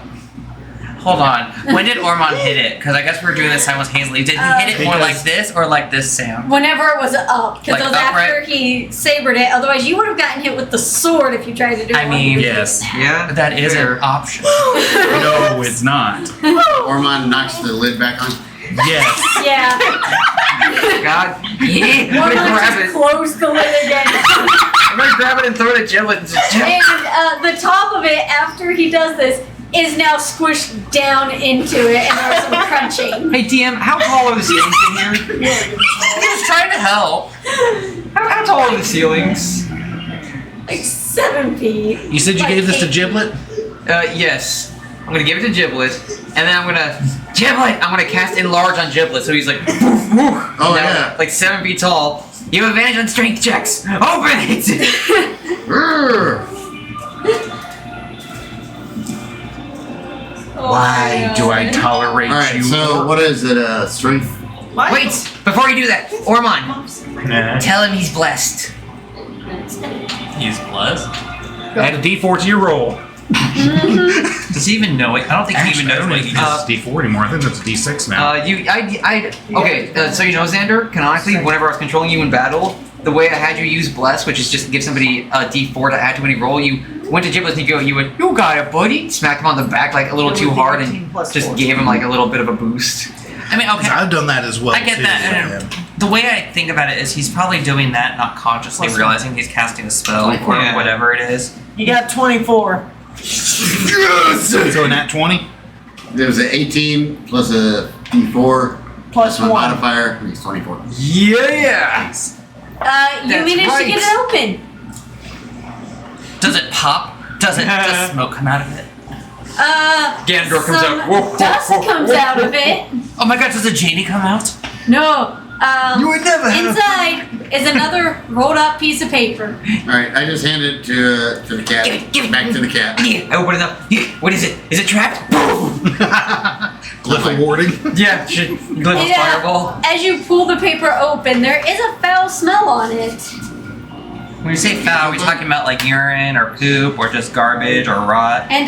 Hold on. When did Ormond hit it? Because I guess we were doing this simultaneously. Did he hit it more Because- like this or like this, Sam? Whenever it was up, because Like it was after upright? he sabered it. Otherwise, you would have gotten hit with the sword if you tried to do it. I like mean, you Yes. did. Yeah. That is fair. an option. No, it's not. Ormond knocks the lid back on. Yes. Yeah. God. Yeah. I'm One gonna grab just it. close the lid again. I'm gonna grab it and throw it at Jim. And just Jim. And the top of it, after he does this, is now squished down into it, and there's some crunching. Hey DM, how tall are the ceilings in here? He was trying to help. How tall are the ceilings? Like 7 feet. You said you Like gave this to 8. Giblet? Yes. I'm gonna give it to Giblet, and then I'm gonna cast enlarge on Giblet, so he's like, woof, woof. Oh, Now, yeah. like 7 feet tall. You have advantage on strength checks. Open it. Grrr. Why do I tolerate Alright, you? so what is it? Strength? Wait, before you do that, Ormond, Nah. tell him he's blessed. He's blessed. Add a D4 to your roll. Does he even know it? I don't think he Actually, even I knows don't what think he he does. does D4 anymore. I think that's a D6 now. So you know, Xander, canonically, whenever I was controlling you in battle, the way I had you use Bless, which is just give somebody a D4 to add to any roll, you went to Giblets and you went, you got it, buddy. Smacked him on the back like a little too hard and just gave him like a little bit of a boost. I mean, okay. I've done that as well. I get too, that. man. The way I think about it is he's probably doing that, not consciously realizing he's casting a spell or Yeah. whatever it is. You got 24. So in that 20? There was an 18 plus a D4 Plus my 1. modifier makes 24. Yeah. You That's managed right. to get it open. Does it pop? Does smoke come out of it? Ganondorf comes some out. Whoa, dust whoa, whoa, comes whoa. out of it. Oh my god, does a genie come out? No. You would never have. Inside is another rolled up piece of paper. Alright, I just hand it to the cat. Give it. Back to the cat. Yeah, I open it up. Yeah, what is it? Is it trapped? Glyph of warding? Yeah, should glove a Yeah. fireball. As you pull the paper open, there is a foul smell on it. When you say foul, are we talking about like urine or poop or just garbage or rot? And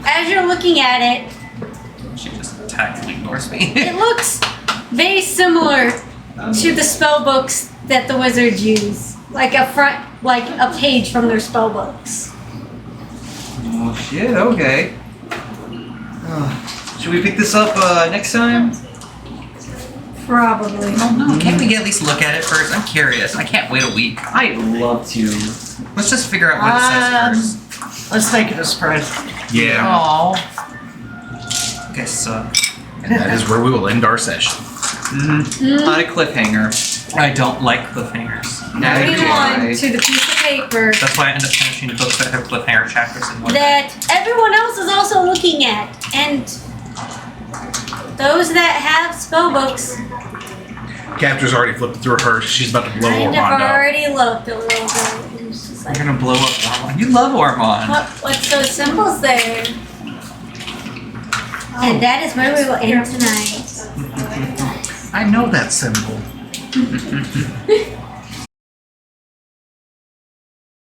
as you're looking at it, She just tactfully ignores me. it looks very similar to the spell books that the wizards use. Like a page from their spell books. Oh shit, okay. Should we pick this up next time? Probably. No, can't we at least look at it first? I'm curious. I can't wait a week. I'd love to. Let's just figure out what it says first. Let's take it a spread. Yeah. Oh. Guess so. And that is where we will end our session. On a cliffhanger. I don't like cliffhangers. Neither do Moving on I. to the piece of paper That's why I end up finishing books that have cliffhanger chapters in one. that everyone else is also looking at. And those that have spell books Capture's already flipped through her. She's about to blow kind of Ormondo. already looked a little bit. It's just You're like, gonna blow up Ormond. You love Ormond. what's those symbols there? And that is where we will end tonight. I know that symbol.